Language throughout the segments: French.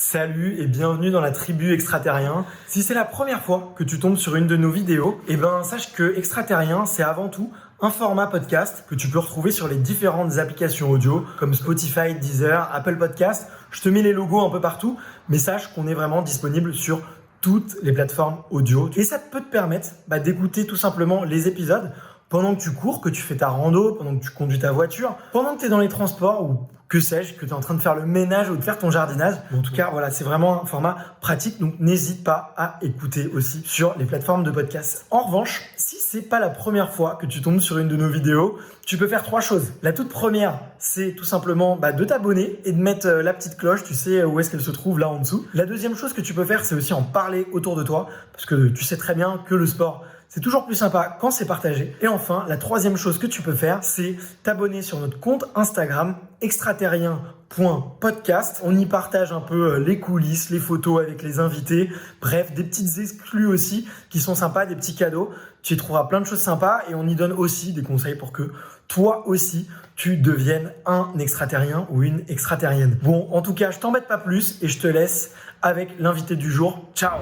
Salut et bienvenue dans la tribu Extraterrien. Si c'est la première fois que tu tombes sur une de nos vidéos, sache que Extraterrien, c'est avant tout un format podcast que tu peux retrouver sur les différentes applications audio comme Spotify, Deezer, Apple Podcast. Je te mets les logos un peu partout, mais sache qu'on est vraiment disponible sur toutes les plateformes audio. Et ça peut te permettre d'écouter tout simplement les épisodes pendant que tu cours, que tu fais ta rando, pendant que tu conduis ta voiture, pendant que tu es dans les transports ou que sais-je, que tu es en train de faire le ménage ou de faire ton jardinage. En tout cas, voilà, c'est vraiment un format pratique, donc n'hésite pas à écouter aussi sur les plateformes de podcast. En revanche, si c'est pas la première fois que tu tombes sur une de nos vidéos, tu peux faire 3 choses. La toute première, c'est tout simplement de t'abonner et de mettre la petite cloche, tu sais où est-ce qu'elle se trouve là en dessous. La deuxième chose que tu peux faire, c'est aussi en parler autour de toi, parce que tu sais très bien que le sport, c'est toujours plus sympa quand c'est partagé. Et enfin, la troisième chose que tu peux faire, c'est t'abonner sur notre compte Instagram, extraterrien.podcast. On y partage un peu les coulisses, les photos avec les invités. Bref, des petites exclus aussi qui sont sympas, des petits cadeaux. Tu y trouveras plein de choses sympas et on y donne aussi des conseils pour que toi aussi, tu deviennes un extraterrien ou une extraterrienne. Bon, en tout cas, je t'embête pas plus et je te laisse avec l'invité du jour. Ciao!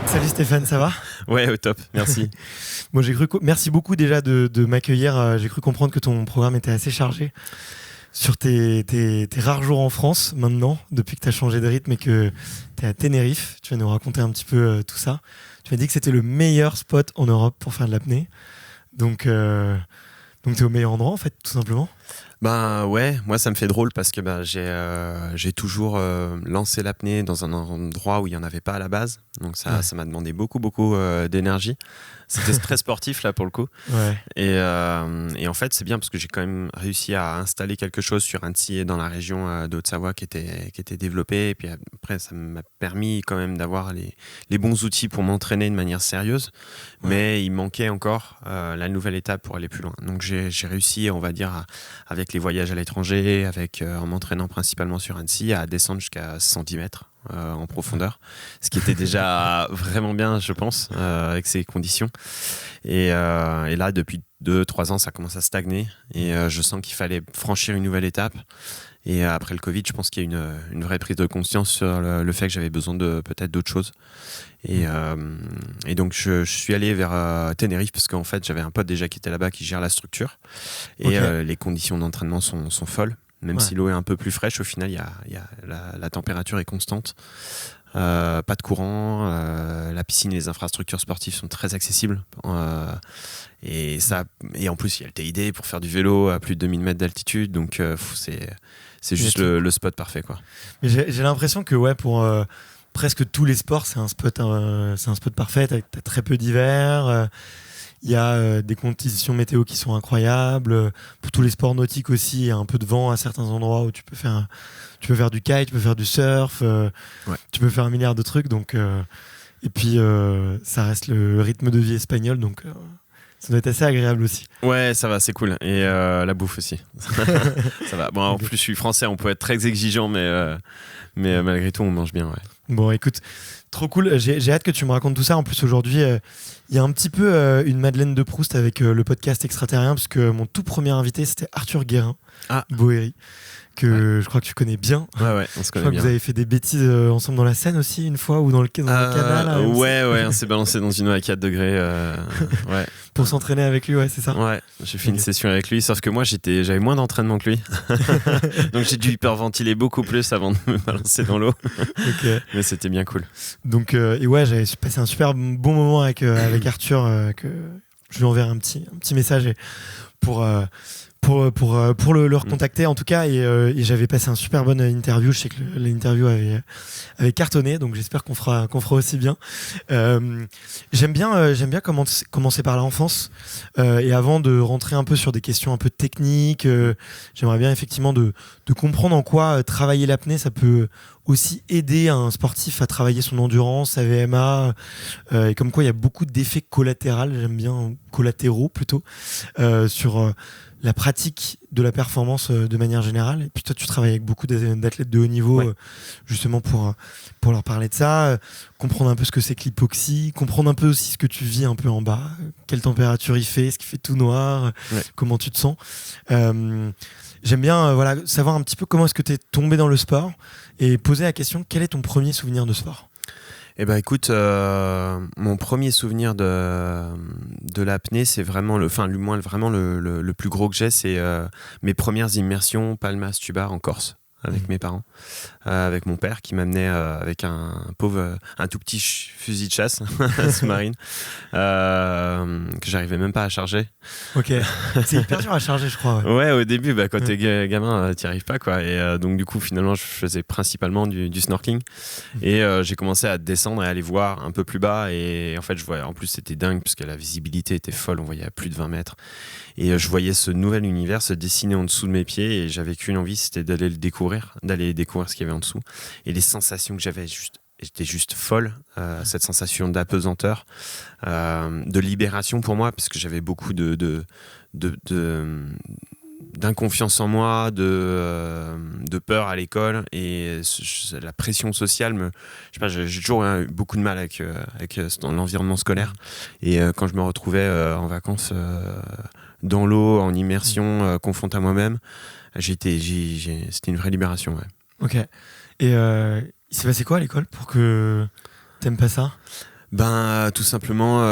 Salut Stéphane, ça va? Ouais, au top, merci. Bon, merci beaucoup déjà de m'accueillir. J'ai cru comprendre que ton programme était assez chargé sur tes rares jours en France maintenant, depuis que tu as changé de rythme et que tu es à Tenerife. Tu vas nous raconter un petit peu tout ça. Tu m'as dit que c'était le meilleur spot en Europe pour faire de l'apnée. Donc tu es au meilleur endroit en fait, tout simplement. Ouais, moi ça me fait drôle parce que j'ai toujours lancé l'apnée dans un endroit où il n'y en avait pas à la base. Donc ça m'a demandé beaucoup d'énergie. C'était très sportif là pour le coup. Ouais. Et en fait c'est bien parce que j'ai quand même réussi à installer quelque chose sur Annecy et dans la région de Haute-Savoie qui était développé. Et puis après ça m'a permis quand même d'avoir les bons outils pour m'entraîner de manière sérieuse. Ouais. Mais il manquait encore la nouvelle étape pour aller plus loin. Donc j'ai réussi, on va dire, avec les voyages à l'étranger, en m'entraînant principalement sur Annecy, à descendre jusqu'à 110 mètres en profondeur, ce qui était déjà vraiment bien, je pense, avec ces conditions. Et là, depuis 2-3 ans, ça commence à stagner et je sens qu'il fallait franchir une nouvelle étape. Et après le Covid, je pense qu'il y a une vraie prise de conscience sur le fait que j'avais besoin de peut-être d'autres choses. Et donc je suis allé vers Tenerife parce qu'en fait j'avais un pote déjà qui était là-bas qui gère la structure et les conditions d'entraînement sont folles. Même si l'eau est un peu plus fraîche, au final la température est constante. Pas de courant, la piscine et les infrastructures sportives sont très accessibles. Et en plus il y a le TID pour faire du vélo à plus de 2000 mètres d'altitude, donc c'est juste le spot parfait, quoi. Mais j'ai l'impression que pour presque tous les sports c'est un spot parfait. T'as très peu d'hiver. Il y a des conditions météo qui sont incroyables. Pour tous les sports nautiques aussi, il y a un peu de vent à certains endroits où tu peux faire du kite, tu peux faire du surf, tu peux faire un milliard de trucs. Donc, et puis, ça reste le rythme de vie espagnol, donc ça doit être assez agréable aussi. Ouais, ça va, c'est cool. Et la bouffe aussi. Ça va. Bon, en plus, je suis français, on peut être très exigeant, mais malgré tout, on mange bien. Ouais. Bon, écoute, trop cool. J'ai hâte que tu me racontes tout ça. En plus, aujourd'hui, il y a un petit peu une Madeleine de Proust avec le podcast Extraterrien, parce que mon tout premier invité, c'était Arthur Guérin, Boéry, que je crois que tu connais bien. Ouais, on se connaît bien. Je crois que vous avez fait des bêtises ensemble dans la Seine aussi, une fois, ou dans le canal. Là, on s'est balancé dans une eau à 4 degrés. Pour s'entraîner avec lui, c'est ça? Ouais, j'ai fait une session avec lui, sauf que moi, j'avais moins d'entraînement que lui. Donc j'ai dû hyperventiler beaucoup plus avant de me balancer dans l'eau. Mais c'était bien cool. Donc, j'avais passé un super bon moment avec Arthur, que je lui enverrai un petit message pour le recontacter en tout cas, et j'avais passé un super bonne interview. Je sais que l'interview avait cartonné, donc j'espère qu'on fera aussi bien. J'aime bien commencer par l'enfance, et avant de rentrer un peu sur des questions un peu techniques, j'aimerais bien effectivement de comprendre en quoi travailler l'apnée ça peut aussi aider un sportif à travailler son endurance, sa VMA, et comme quoi il y a beaucoup d'effets collatéraux, j'aime bien collatéraux plutôt, sur la pratique de la performance de manière générale. Et puis toi, tu travailles avec beaucoup d'athlètes de haut niveau, justement pour leur parler de ça, comprendre un peu ce que c'est que l'hypoxie, comprendre un peu aussi ce que tu vis un peu en bas, quelle température il fait, est-ce qu'il fait tout noir, comment tu te sens. J'aime bien savoir un petit peu comment est-ce que tu es tombé dans le sport et poser la question, quel est ton premier souvenir de sport ? Écoute, mon premier souvenir de l'apnée, c'est vraiment le plus gros que j'ai, c'est mes premières immersions Palmas Tubar en Corse avec mes parents, avec mon père qui m'amenait avec un tout petit fusil de chasse sous-marine que j'arrivais même pas à charger. Ok, c'est hyper dur à charger, je crois. Ouais, au début, quand t'es gamin, t'y arrives pas, quoi. Et donc du coup, finalement, je faisais principalement du snorkeling et j'ai commencé à descendre et à aller voir un peu plus bas. Et en fait, je voyais, en plus, c'était dingue parce que la visibilité était folle. On voyait à plus de 20 mètres. Et je voyais ce nouvel univers se dessiner en dessous de mes pieds et j'avais qu'une envie, c'était d'aller découvrir ce qu'il y avait en dessous. Et les sensations que j'avais, j'étais juste folle. Cette sensation d'apesanteur, de libération pour moi, parce que j'avais beaucoup d'inconfiance en moi, de peur à l'école et la pression sociale j'ai toujours eu beaucoup de mal avec dans l'environnement scolaire et quand je me retrouvais en vacances dans l'eau, en immersion, confronté à moi-même, c'était une vraie libération. Ouais. Ok. Et il s'est passé quoi à l'école pour que t'aimes pas ça ? Tout simplement,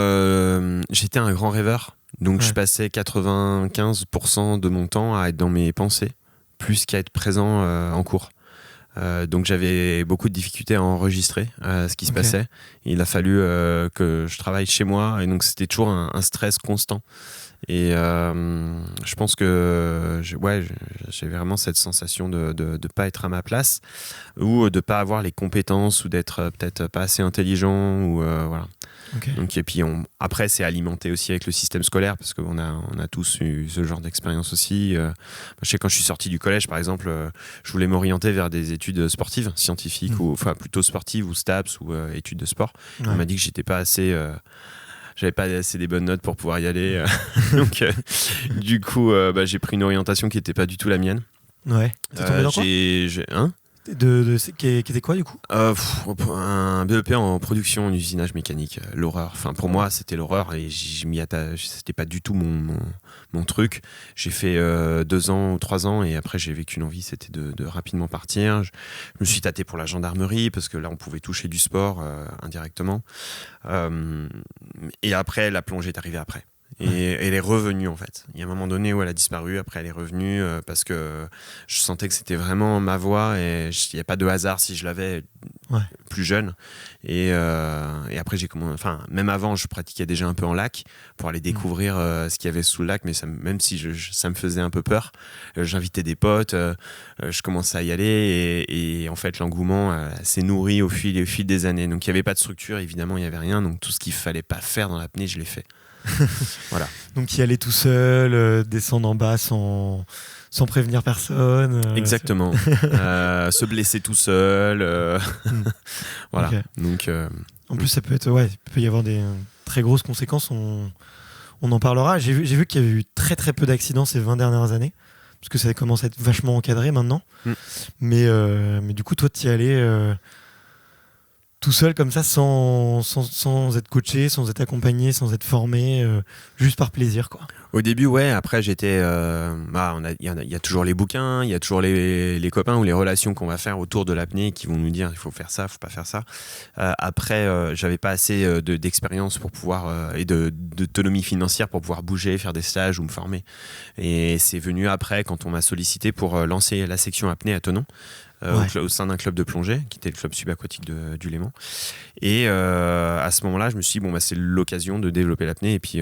j'étais un grand rêveur. Donc je passais 95% de mon temps à être dans mes pensées, plus qu'à être présent en cours. Donc j'avais beaucoup de difficultés à enregistrer ce qui se passait. Il a fallu que je travaille chez moi et donc c'était toujours un stress constant. Et je pense que j'ai vraiment cette sensation de pas être à ma place ou de pas avoir les compétences ou d'être peut-être pas assez intelligent ou voilà. Okay. Donc, et puis après c'est alimenté aussi avec le système scolaire parce qu'on a tous eu ce genre d'expérience aussi. Je sais quand je suis sorti du collège par exemple, je voulais m'orienter vers des études sportives, scientifiques ou enfin plutôt sportives ou STAPS ou études de sport. Ouais. On m'a dit que j'étais pas assez j'avais pas assez des bonnes notes pour pouvoir y aller. Donc, du coup, j'ai pris une orientation qui n'était pas du tout la mienne. Ouais. T'es tombé dans quoi ? Qui était quoi du coup ? Un BEP en production en usinage mécanique. L'horreur. Enfin, pour moi, c'était l'horreur et c'était pas du tout mon truc. J'ai fait 2 ans ou 3 ans et après j'ai vécu une envie, c'était de rapidement partir. Je me suis tâté pour la gendarmerie parce que là, on pouvait toucher du sport indirectement. Et après, la plongée est arrivée après. Et elle est revenue en fait. Il y a un moment donné où elle a disparu, après elle est revenue parce que je sentais que c'était vraiment ma voie et il n'y a pas de hasard si je l'avais plus jeune. Et après j'ai commencé, enfin même avant je pratiquais déjà un peu en lac pour aller découvrir ce qu'il y avait sous le lac, mais même si ça me faisait un peu peur, j'invitais des potes, je commençais à y aller et en fait l'engouement s'est nourri au fil des années. Donc il n'y avait pas de structure, évidemment il n'y avait rien, donc tout ce qu'il ne fallait pas faire dans l'apnée je l'ai fait. Voilà. Donc y aller tout seul, descendre en bas sans prévenir personne. Exactement. Se blesser tout seul. Voilà. Okay. Donc, en plus, ça peut être, il peut y avoir des très grosses conséquences. On en parlera. J'ai vu qu'il y avait eu très très peu d'accidents ces 20 dernières années, parce que ça commence à être vachement encadré maintenant. Mais du coup, toi, t'y allais tout seul comme ça, sans être coaché, sans être accompagné, sans être formé, juste par plaisir, quoi. Au début, ouais. Après, j'étais... il y a toujours les bouquins, il y a toujours les copains ou les relations qu'on va faire autour de l'apnée qui vont nous dire il faut faire ça, il faut pas faire ça. Après, j'avais pas assez d'expérience pour pouvoir et d'autonomie financière pour pouvoir bouger, faire des stages ou me former. Et c'est venu après quand on m'a sollicité pour lancer la section apnée à Thonon. Au sein d'un club de plongée qui était le club subaquatique du Léman et à ce moment-là je me suis dit c'est l'occasion de développer l'apnée et puis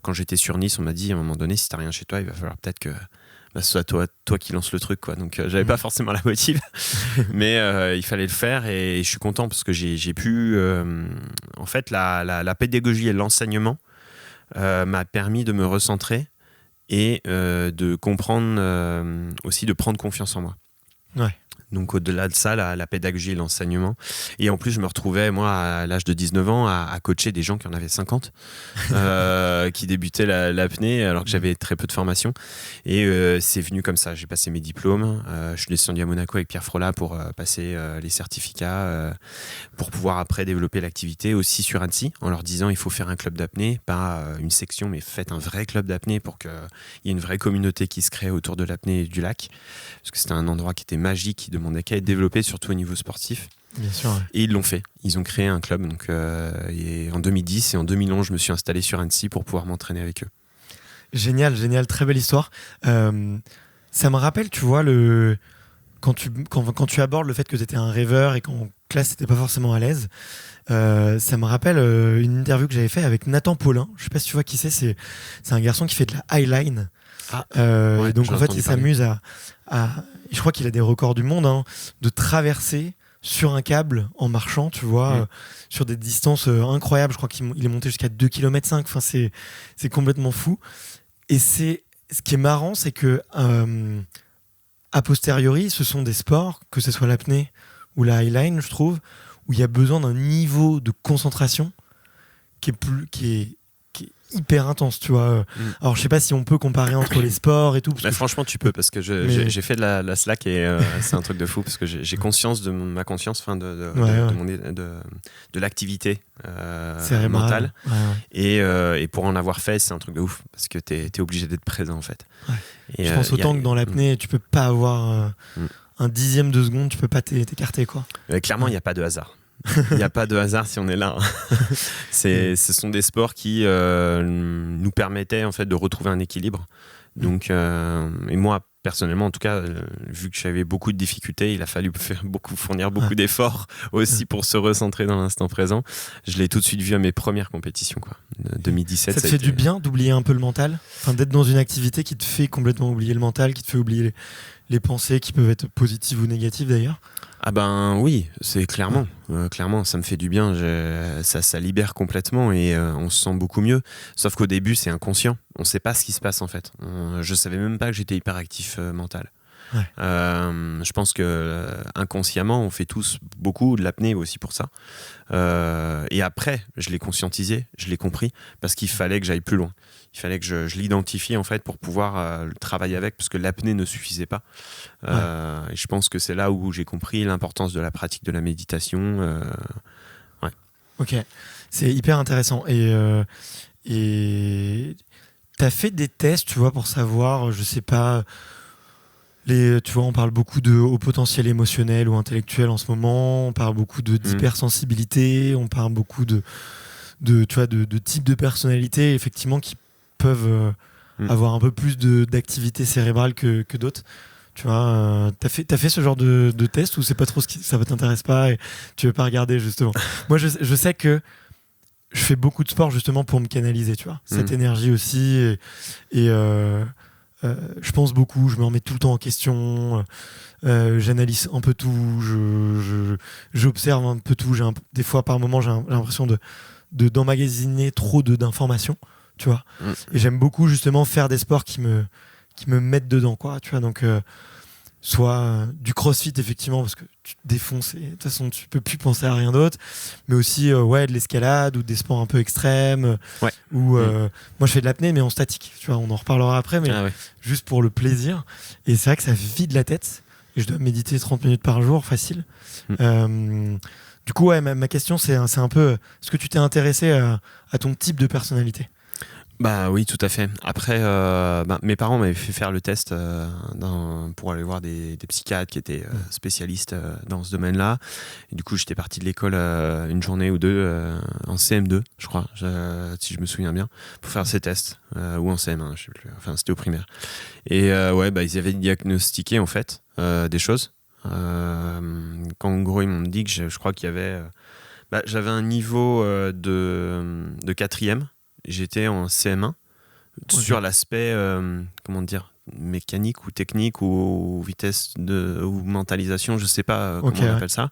quand j'étais sur Nice on m'a dit à un moment donné si t'as rien chez toi il va falloir peut-être que ce soit toi qui lance le truc quoi. Donc j'avais pas forcément la motive mais il fallait le faire et je suis content parce que j'ai pu en fait la pédagogie et l'enseignement m'a permis de me recentrer et de comprendre aussi de prendre confiance en moi. Ouais. Donc au-delà de ça, la pédagogie et l'enseignement. Et en plus, je me retrouvais, moi, à l'âge de 19 ans, à coacher des gens qui en avaient 50, qui débutaient l'apnée, alors que j'avais très peu de formation. Et c'est venu comme ça. J'ai passé mes diplômes. Je suis descendu à Monaco avec Pierre Frolat pour passer les certificats, pour pouvoir après développer l'activité aussi sur Annecy, en leur disant il faut faire un club d'apnée, pas une section, mais faites un vrai club d'apnée pour qu'il y ait une vraie communauté qui se crée autour de l'apnée du lac. Parce que c'était un endroit qui était magique, qui demandait qu'à être développé, surtout au niveau sportif. Bien sûr. Ouais. Et ils l'ont fait. Ils ont créé un club donc, en 2010 et en 2011, je me suis installé sur Annecy pour pouvoir m'entraîner avec eux. Génial, très belle histoire. Ça me rappelle, tu vois, quand tu abordes le fait que tu étais un rêveur et qu'en classe, tu n'étais pas forcément à l'aise. Ça me rappelle une interview que j'avais faite avec Nathan Paulin. Je sais pas si tu vois qui c'est. C'est un garçon qui fait de la highline. Ouais, donc en fait, il parler. s'amuse je crois qu'il a des records du monde, de traverser sur un câble en marchant, tu vois, sur des distances incroyables. Je crois qu'il est monté jusqu'à 2,5 km. Enfin, c'est complètement fou. Et ce qui est marrant, c'est que a posteriori, ce sont des sports, que ce soit l'apnée ou la highline, je trouve, où il y a besoin d'un niveau de concentration qui est hyper intense, tu vois. Alors je sais pas si on peut comparer entre les sports et tout, parce que franchement tu peux, parce que j'ai fait de la slack et c'est un truc de fou, parce que j'ai conscience de ma conscience, de l'activité mentale, et pour en avoir fait, c'est un truc de ouf, parce que t'es obligé d'être présent en fait. Et je pense autant que dans l'apnée tu peux pas avoir un dixième de seconde, tu peux pas t'écarter, quoi. Clairement il n'y a pas de hasard. Il n'y a pas de hasard si on est là. Ce sont des sports qui nous permettaient en fait de retrouver un équilibre. Donc, et moi personnellement, en tout cas, vu que j'avais beaucoup de difficultés, il a fallu fournir beaucoup d'efforts aussi pour se recentrer dans l'instant présent. Je l'ai tout de suite vu à mes premières compétitions, quoi. 2017. Ça te fait du bien d'oublier un peu le mental, enfin, d'être dans une activité qui te fait complètement oublier le mental, qui te fait oublier les pensées qui peuvent être positives ou négatives d'ailleurs. Ah ben oui, c'est clairement, ça me fait du bien, ça libère complètement et on se sent beaucoup mieux. Sauf qu'au début, c'est inconscient, on sait pas ce qui se passe en fait. Je savais même pas que j'étais hyperactif mental. Ouais. Je pense que inconsciemment, on fait tous beaucoup de l'apnée aussi pour ça. Et après, je l'ai conscientisé, je l'ai compris, parce qu'il fallait que j'aille plus loin. Il fallait que je l'identifie en fait pour pouvoir travailler avec, parce que l'apnée ne suffisait pas. Et je pense que c'est là où j'ai compris l'importance de la pratique de la méditation. Ok, c'est hyper intéressant. Et t'as fait des tests, tu vois, pour savoir, je sais pas. Tu vois, on parle beaucoup de haut potentiel émotionnel ou intellectuel en ce moment. On parle beaucoup d'hypersensibilité. On parle beaucoup de types de personnalités, effectivement, qui peuvent avoir un peu plus d'activité cérébrale que d'autres. Tu vois, t'as fait ce genre de test, ou c'est pas trop ça t'intéresse pas et tu veux pas regarder, justement? Moi, je sais que je fais beaucoup de sport justement pour me canaliser, tu vois, cette énergie aussi, et je pense beaucoup, je me remets tout le temps en question, j'analyse un peu tout, j'observe un peu tout. Des fois, par moment, j'ai l'impression d'emmagasiner trop d'informations, tu vois. Et j'aime beaucoup justement faire des sports qui me mettent dedans, quoi, tu vois. Donc soit du crossfit, effectivement, parce que tu te défonces et de toute façon tu peux plus penser à rien d'autre, mais aussi de l'escalade ou des sports un peu extrêmes, ou moi je fais de l'apnée mais en statique, tu vois, on en reparlera après, mais juste pour le plaisir. Et c'est vrai que ça vide la tête, et je dois méditer 30 minutes par jour facile. Du coup, ma question c'est un peu, est-ce que tu t'es intéressé à ton type de personnalité? Bah oui, tout à fait. Après, mes parents m'avaient fait faire le test pour aller voir des psychiatres qui étaient spécialistes dans ce domaine-là. Et du coup, j'étais parti de l'école une journée ou deux en CM2, je crois, si je me souviens bien, pour faire ces tests, ou en CM1, je sais plus. Enfin, c'était au primaire. Et ils avaient diagnostiqué en fait des choses. Quand en gros ils m'ont dit que je crois qu'il y avait, j'avais un niveau de quatrième. J'étais en CM1 sur l'aspect mécanique ou technique ou vitesse ou mentalisation, je sais pas comment on appelle ça.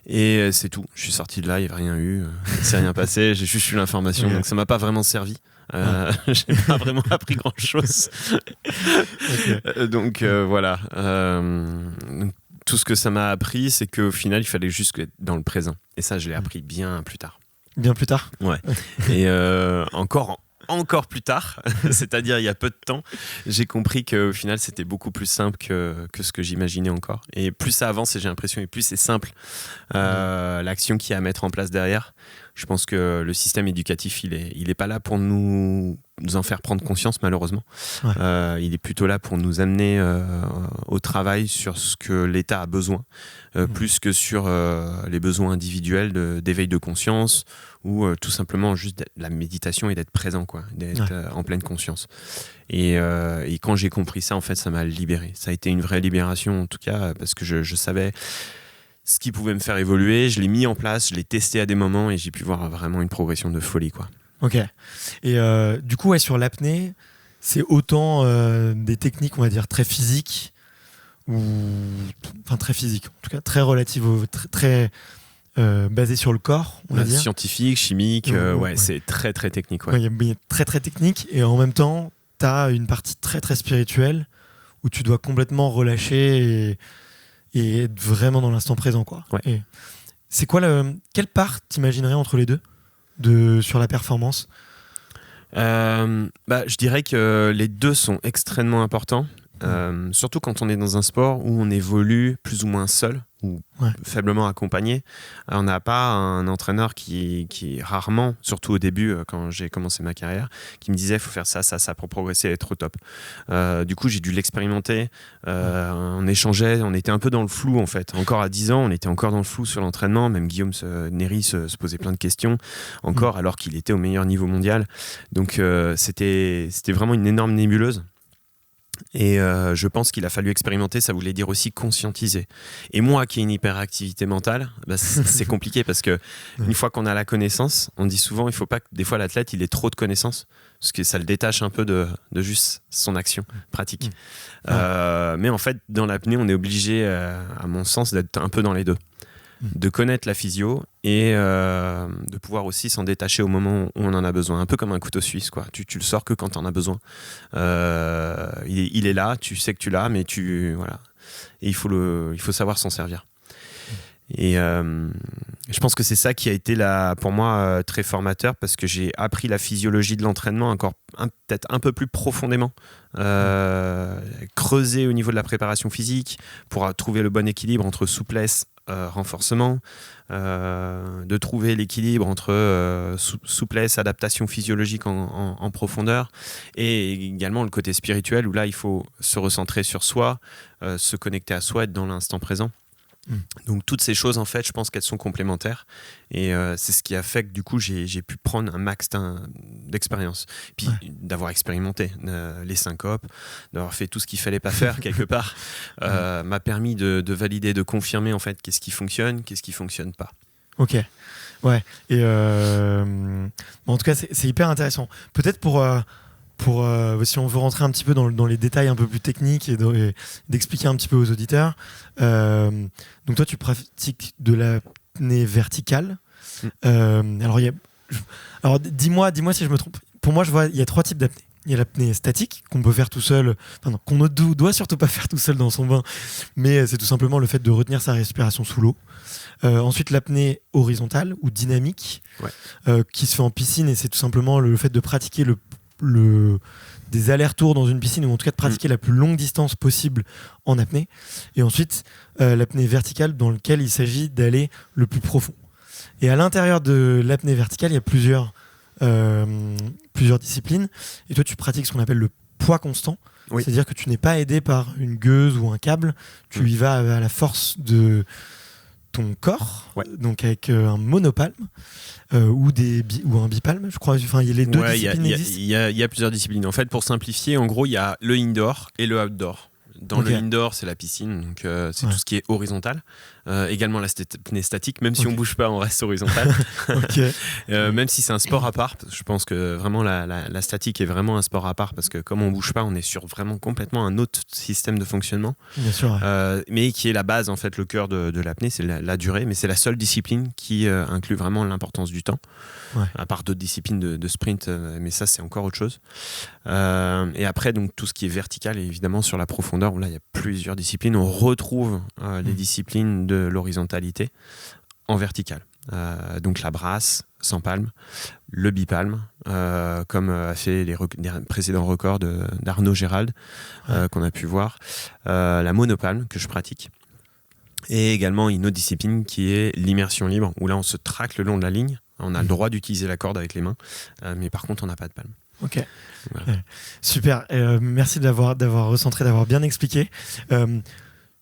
Et c'est tout. Je suis sorti de là, il n'y avait rien eu, il s'est rien passé, j'ai juste eu l'information, donc ça m'a pas vraiment servi. J'ai pas vraiment appris grand chose. Donc voilà. tout ce que ça m'a appris, c'est qu'au final, il fallait juste être dans le présent. Et ça, je l'ai appris bien plus tard. Bien plus tard. Ouais. Et encore plus tard, c'est-à-dire il y a peu de temps, j'ai compris qu'au final c'était beaucoup plus simple que ce que j'imaginais encore. Et plus ça avance, et j'ai l'impression, et plus c'est simple l'action qu'il y a à mettre en place derrière. Je pense que le système éducatif, il est pas là pour nous en faire prendre conscience, malheureusement. Ouais. Il est plutôt là pour nous amener au travail sur ce que l'État a besoin, plus que sur les besoins individuels d'éveil de conscience ou tout simplement juste de la méditation et d'être présent, quoi, d'être en pleine conscience. Et quand j'ai compris ça, en fait, ça m'a libéré. Ça a été une vraie libération, en tout cas, parce que je savais ce qui pouvait me faire évoluer. Je l'ai mis en place, je l'ai testé à des moments et j'ai pu voir vraiment une progression de folie, quoi. Ok. Et du coup, sur l'apnée, c'est autant des techniques, on va dire, très physiques, enfin très physiques, en tout cas très relatives, très basées sur le corps, on va dire. Scientifique, chimique, c'est très très technique. Ouais. Il y a très très technique, et en même temps, tu as une partie très très spirituelle où tu dois complètement relâcher et être vraiment dans l'instant présent, quoi. Ouais. Et c'est quoi quelle part t'imaginerais entre les deux sur la performance? Je dirais que les deux sont extrêmement importants, surtout quand on est dans un sport où on évolue plus ou moins seul ou faiblement accompagné. On n'a pas un entraîneur qui rarement, surtout au début quand j'ai commencé ma carrière, qui me disait il faut faire ça pour progresser et être au top. Du coup j'ai dû l'expérimenter, on échangeait, on était un peu dans le flou en fait. Encore à 10 ans on était encore dans le flou sur l'entraînement, même Guillaume Néry se posait plein de questions encore alors qu'il était au meilleur niveau mondial. Donc c'était vraiment une énorme nébuleuse. Et je pense qu'il a fallu expérimenter, ça voulait dire aussi conscientiser. Et moi qui ai une hyperactivité mentale, c'est compliqué parce que une fois qu'on a la connaissance, on dit souvent il ne faut pas que des fois l'athlète il ait trop de connaissances parce que ça le détache un peu de juste son action pratique. Mais en fait dans l'apnée on est obligé à mon sens d'être un peu dans les deux. De connaître la physio et de pouvoir aussi s'en détacher au moment où on en a besoin. Un peu comme un couteau suisse, quoi. Tu le sors que quand tu en as besoin. Il est là, tu sais que tu l'as, mais voilà. Et il faut savoir s'en servir. Et je pense que c'est ça qui a été pour moi très formateur parce que j'ai appris la physiologie de l'entraînement encore peut-être un peu plus profondément. Creuser au niveau de la préparation physique pour trouver le bon équilibre entre souplesse, renforcement, de trouver l'équilibre entre souplesse, adaptation physiologique en profondeur et également le côté spirituel où là il faut se recentrer sur soi, se connecter à soi, être dans l'instant présent. Donc toutes ces choses en fait je pense qu'elles sont complémentaires et c'est ce qui a fait que du coup j'ai pu prendre un max d'expérience puis d'avoir expérimenté les syncopes, d'avoir fait tout ce qu'il fallait pas faire quelque part m'a permis de valider, de confirmer en fait qu'est-ce qui fonctionne pas. Ok, ouais. Et en tout cas c'est hyper intéressant, peut-être pour si on veut rentrer un petit peu dans les détails un peu plus techniques et d'expliquer un petit peu aux auditeurs. Donc toi, tu pratiques de l'apnée verticale. Alors dis-moi si je me trompe. Pour moi, je vois il y a 3 types d'apnée. Il y a l'apnée statique qu'on peut faire tout seul, qu'on ne doit surtout pas faire tout seul dans son bain, mais c'est tout simplement le fait de retenir sa respiration sous l'eau. Ensuite, l'apnée horizontale ou dynamique, qui se fait en piscine, et c'est tout simplement le fait de pratiquer des allers-retours dans une piscine, ou en tout cas de pratiquer la plus longue distance possible en apnée. Et ensuite, l'apnée verticale dans laquelle il s'agit d'aller le plus profond. Et à l'intérieur de l'apnée verticale, il y a plusieurs disciplines. Et toi, tu pratiques ce qu'on appelle le poids constant. C'est-à-dire que tu n'es pas aidé par une gueuse ou un câble. Tu y vas à la force de ton corps, donc avec un monopalme ou un bipalme, je crois. Enfin, il y a les deux disciplines existent. Il y a plusieurs disciplines. En fait, pour simplifier, en gros, il y a le indoor et le outdoor. Dans le indoor, c'est la piscine, donc c'est tout ce qui est horizontal. Également l'apnée statique, même si on bouge pas, on reste horizontal. Même si c'est un sport à part, parce que je pense que vraiment la statique est vraiment un sport à part, parce que comme on bouge pas, on est sur vraiment complètement un autre système de fonctionnement. Bien sûr. Mais qui est la base, en fait, le cœur de l'apnée, c'est la durée, mais c'est la seule discipline qui inclut vraiment l'importance du temps. À part d'autres disciplines de sprint, mais ça c'est encore autre chose. Et après, donc tout ce qui est vertical est évidemment sur la profondeur. profondeur où là, il y a plusieurs disciplines. On retrouve les disciplines de l'horizontalité en verticale. Donc la brasse sans palme, le bipalme, comme a fait les précédents records d'Arnaud Gérald qu'on a pu voir, la monopalme que je pratique, et également une autre discipline qui est l'immersion libre, où là on se traque le long de la ligne, on a le droit d'utiliser la corde avec les mains, mais par contre on n'a pas de palme. Ok, voilà. Super, merci d'avoir recentré, d'avoir bien expliqué.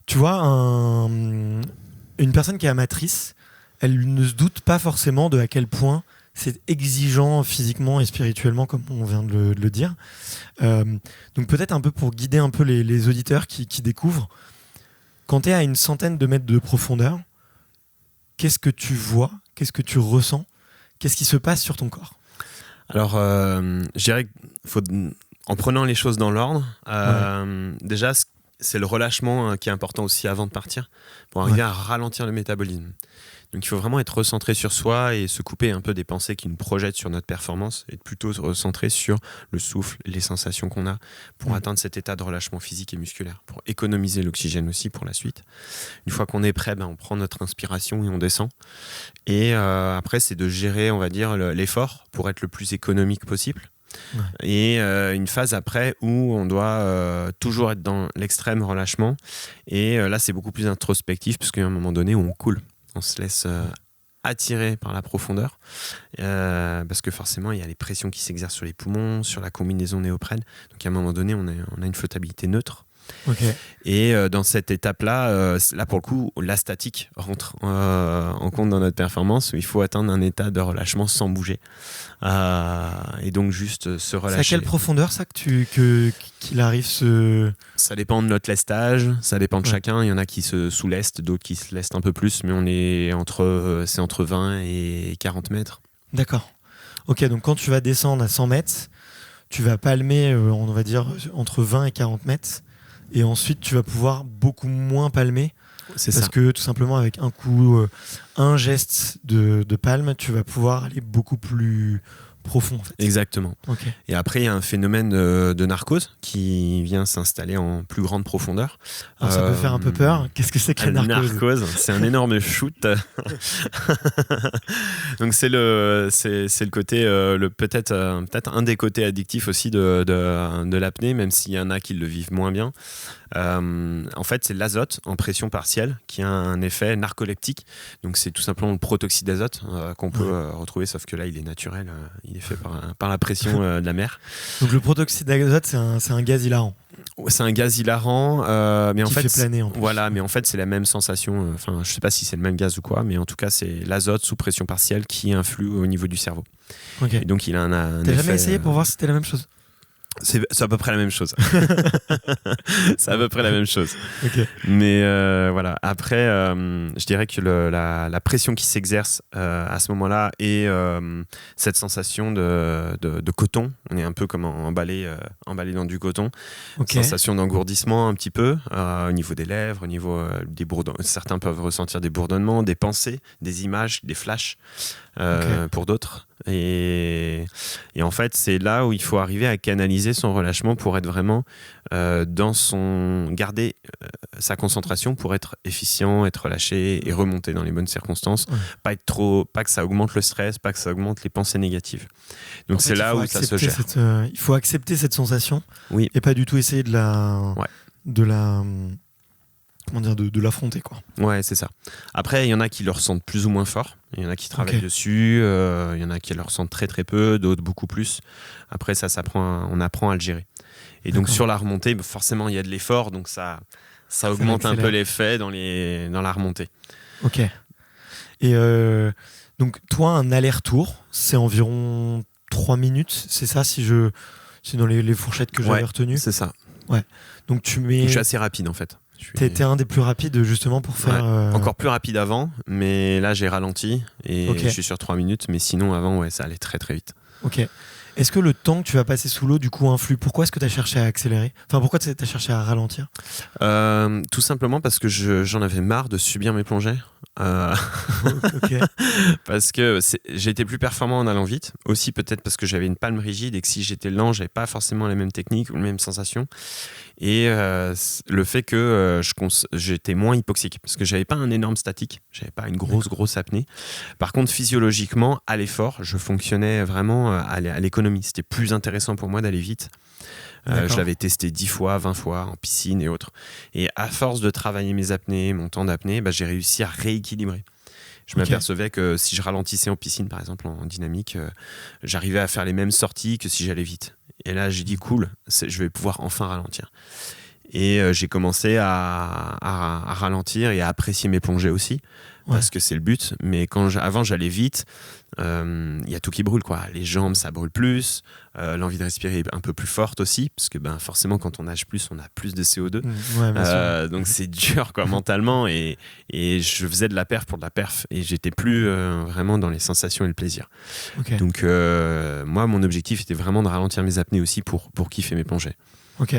Tu vois, une personne qui est amatrice, elle ne se doute pas forcément de à quel point c'est exigeant physiquement et spirituellement, comme on vient de le dire. Donc peut-être un peu pour guider un peu les auditeurs qui découvrent, quand tu es à une centaine de mètres de profondeur, qu'est-ce que tu vois? Qu'est-ce que tu ressens? Qu'est-ce qui se passe sur ton corps? Alors, je dirais en prenant les choses dans l'ordre, déjà, c'est le relâchement qui est important aussi avant de partir, pour arriver à ralentir le métabolisme. Donc il faut vraiment être recentré sur soi et se couper un peu des pensées qui nous projettent sur notre performance et plutôt se recentrer sur le souffle, les sensations qu'on a pour atteindre cet état de relâchement physique et musculaire, pour économiser l'oxygène aussi pour la suite. Une fois qu'on est prêt, on prend notre inspiration et on descend. Et après, c'est de gérer, on va dire, l'effort pour être le plus économique possible. Et une phase après où on doit toujours être dans l'extrême relâchement. Et là, c'est beaucoup plus introspectif parce qu'il y a un moment donné où on coule. On se laisse attirer par la profondeur parce que forcément il y a les pressions qui s'exercent sur les poumons, sur la combinaison néoprène. Donc à un moment donné on a une flottabilité neutre. Et dans cette étape-là, là pour le coup, la statique rentre en compte dans notre performance. Où il faut atteindre un état de relâchement sans bouger. Et donc juste se relâcher. C'est à quelle profondeur ça qu'il arrive Ça dépend de notre lestage, ça dépend de chacun. Il y en a qui se sous-lestent, d'autres qui se lestent un peu plus, mais on est entre 20 et 40 mètres. D'accord. Ok, donc quand tu vas descendre à 100 mètres, tu vas palmer, on va dire, entre 20 et 40 mètres. Et ensuite, tu vas pouvoir beaucoup moins palmer. C'est parce ça. que tout simplement, avec un coup, un geste de palme, tu vas pouvoir aller beaucoup plus profond. En fait. Exactement. Okay. Et après, il y a un phénomène de narcose qui vient s'installer en plus grande profondeur. Alors, ça peut faire un peu peur. Qu'est-ce que c'est que la narcose? C'est un énorme shoot. Donc c'est le côté, peut-être un des côtés addictifs aussi de l'apnée, même s'il y en a qui le vivent moins bien. En fait, c'est l'azote en pression partielle qui a un effet narcoleptique. Donc c'est tout simplement le protoxyde d'azote qu'on peut retrouver, sauf que là il est naturel, il est fait par la pression de la mer. Donc le protoxyde d'azote, c'est un gaz hilarant. C'est un gaz hilarant, mais en fait, planer en plus. Voilà, mais en fait c'est la même sensation. Enfin, je sais pas si c'est le même gaz ou quoi, mais en tout cas c'est l'azote sous pression partielle qui influe au niveau du cerveau. Okay. Et donc il a un T'as effet... jamais essayé pour voir si c'était la même chose? C'est à peu près la même chose. C'est à peu près la même chose. Okay. Mais voilà. Après, je dirais que la pression qui s'exerce à ce moment-là et cette sensation de coton, on est un peu comme emballé dans du coton. Okay. Sensation d'engourdissement un petit peu au niveau des lèvres, au niveau des bourdonnements. Certains peuvent ressentir des bourdonnements, des pensées, des images, des flashs pour d'autres. Et en fait, c'est là où il faut arriver à canaliser son relâchement pour être vraiment garder sa concentration pour être efficient, être relâché et remonter dans les bonnes circonstances. Pas que ça augmente le stress, pas que ça augmente les pensées négatives. Donc c'est là où ça se gère. Il faut accepter cette sensation et pas du tout essayer de l'affronter, quoi. Ouais, c'est ça. Après, il y en a qui le ressentent plus ou moins fort. Il y en a qui travaillent dessus. Il y en a qui le ressentent très très peu, d'autres beaucoup plus. Après, on apprend à le gérer. Et donc sur la remontée, forcément, il y a de l'effort, donc ça augmente un peu l'effet dans la remontée. Ok. Et donc toi, un aller-retour, c'est environ 3 minutes, c'est ça, c'est dans les fourchettes que j'avais retenues. C'est ça. Ouais. Donc je suis assez rapide en fait. T'étais un des plus rapides justement pour faire... Encore plus rapide avant, mais là j'ai ralenti et je suis sur 3 minutes, mais sinon avant ça allait très très vite. Ok. Est-ce que le temps que tu vas passer sous l'eau, du coup, influe? Pourquoi est-ce que tu as cherché à accélérer? Enfin, pourquoi tu as cherché à ralentir? Tout simplement parce que j'en avais marre de subir mes plongées. Ok. Parce que j'ai été plus performant en allant vite. Aussi peut-être parce que j'avais une palme rigide et que si j'étais lent, j'avais pas forcément les mêmes techniques ou les mêmes sensations. Et le fait que j'étais moins hypoxique parce que j'avais pas un énorme statique, j'avais pas une grosse apnée. Par contre, physiologiquement, à l'effort, je fonctionnais vraiment à l'économie. C'était plus intéressant pour moi d'aller vite. Je l'avais testé 10 fois, 20 fois en piscine et autres. Et à force de travailler mes apnées, mon temps d'apnée, j'ai réussi à rééquilibrer. Je m'apercevais que si je ralentissais en piscine, par exemple, en dynamique, j'arrivais à faire les mêmes sorties que si j'allais vite. Et là, j'ai dit cool, je vais pouvoir enfin ralentir. Et j'ai commencé à ralentir et à apprécier mes plongées aussi, parce que c'est le but. Mais avant, j'allais vite, il y a tout qui brûle, quoi. Les jambes, ça brûle plus, l'envie de respirer est un peu plus forte aussi, parce que forcément, quand on nage plus, on a plus de CO2. Donc c'est dur, quoi, mentalement. Et je faisais de la perf pour de la perf. Et j'étais plus vraiment dans les sensations et le plaisir. Donc moi, mon objectif était vraiment de ralentir mes apnées aussi pour kiffer mes plongées. Ok.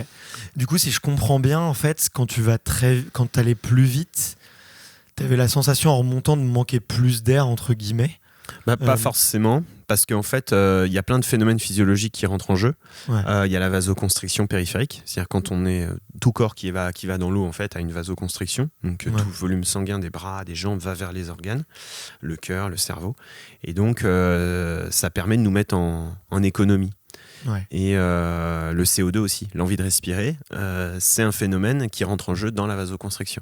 Du coup, si je comprends bien, en fait, quand t'allais plus vite, t'avais la sensation en remontant de manquer plus d'air, entre guillemets. Pas forcément, parce qu'en fait, y a plein de phénomènes physiologiques qui rentrent en jeu. Y a la vasoconstriction périphérique, c'est-à-dire quand on est tout corps qui va dans l'eau, en fait, a une vasoconstriction. Donc tout le volume sanguin des bras, des jambes va vers les organes, le cœur, le cerveau. Et donc, ça permet de nous mettre en économie. Et le CO2 aussi, l'envie de respirer, c'est un phénomène qui rentre en jeu dans la vasoconstriction.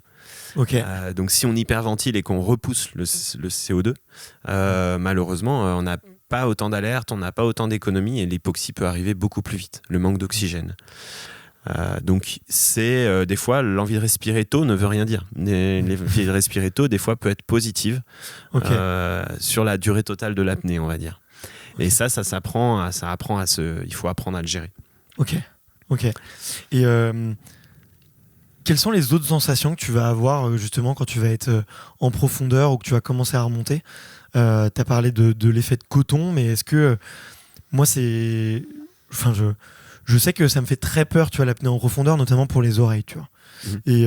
Donc si on hyperventile et qu'on repousse le CO2, malheureusement on n'a pas autant d'alerte, on n'a pas autant d'économie et l'hypoxie peut arriver beaucoup plus vite, le manque d'oxygène. Donc c'est des fois l'envie de respirer tôt ne veut rien dire. L'envie de respirer tôt des fois peut être positive sur la durée totale de l'apnée, on va dire. Et ça s'apprend, il faut apprendre à le gérer. Ok. Et quelles sont les autres sensations que tu vas avoir justement quand tu vas être en profondeur ou que tu vas commencer à remonter? Tu as parlé de l'effet de coton, mais est-ce que moi je sais que ça me fait très peur, tu vois, l'apnée en profondeur, notamment pour les oreilles, tu vois. Et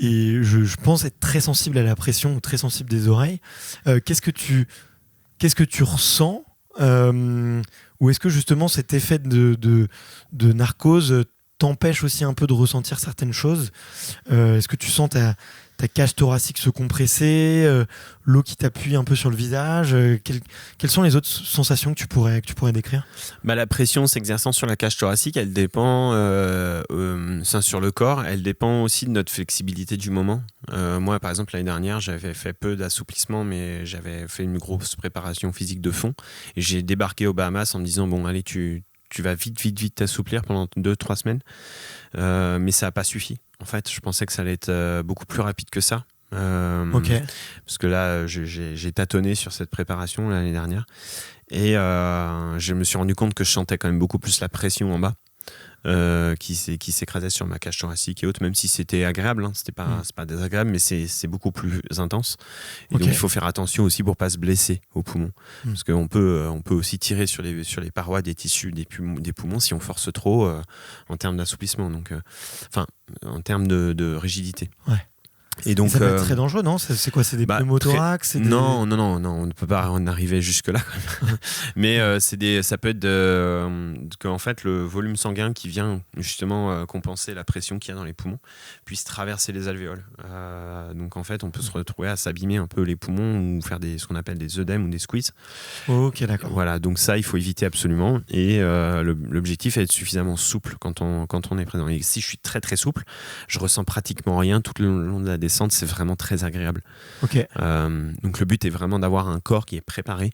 je pense être très sensible à la pression ou très sensible des oreilles. Qu'est-ce que tu ressens ou est-ce que justement cet effet de narcose t'empêche aussi un peu de ressentir certaines choses? Est-ce que tu sens ta cage thoracique se compresser, l'eau qui t'appuie un peu sur le visage? Quelles sont les autres sensations que tu pourrais décrire? La pression s'exerçant sur la cage thoracique, elle dépend sur le corps, elle dépend aussi de notre flexibilité du moment. Moi, par exemple, l'année dernière, j'avais fait peu d'assouplissement, mais j'avais fait une grosse préparation physique de fond. Et j'ai débarqué aux Bahamas en me disant, bon, allez, tu vas vite t'assouplir pendant 2-3 semaines. Mais ça n'a pas suffi. En fait, je pensais que ça allait être beaucoup plus rapide que ça. Parce que là, j'ai tâtonné sur cette préparation l'année dernière. Et je me suis rendu compte que je sentais quand même beaucoup plus la pression en bas. Qui s'écrasait sur ma cage thoracique et autres, même si c'était agréable, hein, c'est pas désagréable, mais c'est beaucoup plus intense. Et donc il faut faire attention aussi pour pas se blesser aux poumons, parce qu'on peut aussi tirer sur les parois des tissus des poumons si on force trop en termes d'assouplissement, donc en termes de rigidité. Et donc, ça peut être très dangereux, non? C'est quoi? C'est des pneumothorax? Non, on ne peut pas en arriver jusque-là quand même. Mais ça peut être qu'en fait, le volume sanguin qui vient justement compenser la pression qu'il y a dans les poumons puisse traverser les alvéoles. Donc en fait, on peut se retrouver à s'abîmer un peu les poumons ou faire ce qu'on appelle des œdèmes ou des squeezes. Ok, d'accord. Voilà, donc ça, il faut éviter absolument. Et l'objectif est d'être suffisamment souple quand on est présent. Et si je suis très très souple, je ressens pratiquement rien tout le long de la descente, c'est vraiment très agréable. Donc le but est vraiment d'avoir un corps qui est préparé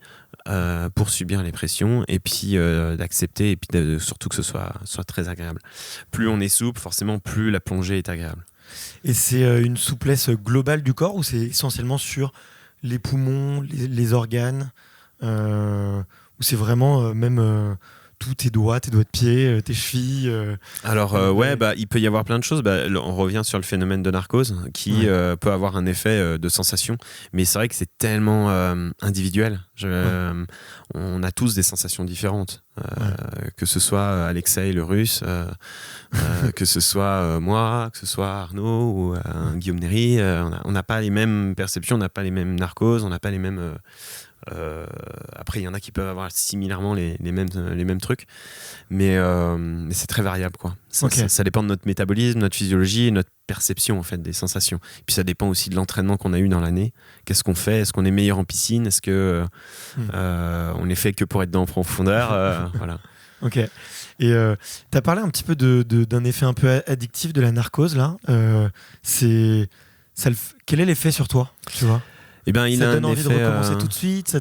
pour subir les pressions et puis d'accepter et puis surtout que ce soit très agréable. Plus on est souple, forcément plus la plongée est agréable. Et c'est une souplesse globale du corps ou c'est essentiellement sur les poumons, les organes, ou c'est vraiment même tous tes doigts de pied, tes chevilles. Alors il peut y avoir plein de choses. On revient sur le phénomène de narcose qui peut avoir un effet de sensation, mais c'est vrai que c'est tellement individuel. On a tous des sensations différentes, que ce soit Alexei le russe, que ce soit moi, que ce soit Arnaud ou Guillaume Néry. On n'a pas les mêmes perceptions, on n'a pas les mêmes narcoses, on n'a pas les mêmes. Après, il y en a qui peuvent avoir similairement les mêmes trucs, mais c'est très variable, quoi. Ça dépend de notre métabolisme, notre physiologie, notre perception en fait des sensations. Et puis ça dépend aussi de l'entraînement qu'on a eu dans l'année. Qu'est-ce qu'on fait ? Est-ce qu'on est meilleur en piscine ? Est-ce que on est fait que pour être dans la profondeur ? Voilà. Ok. Et tu as parlé un petit peu d'un effet un peu addictif de la narcose là. Quel est l'effet sur toi, tu vois ? Eh ben, il ça a te donne un envie effet, de recommencer tout de suite,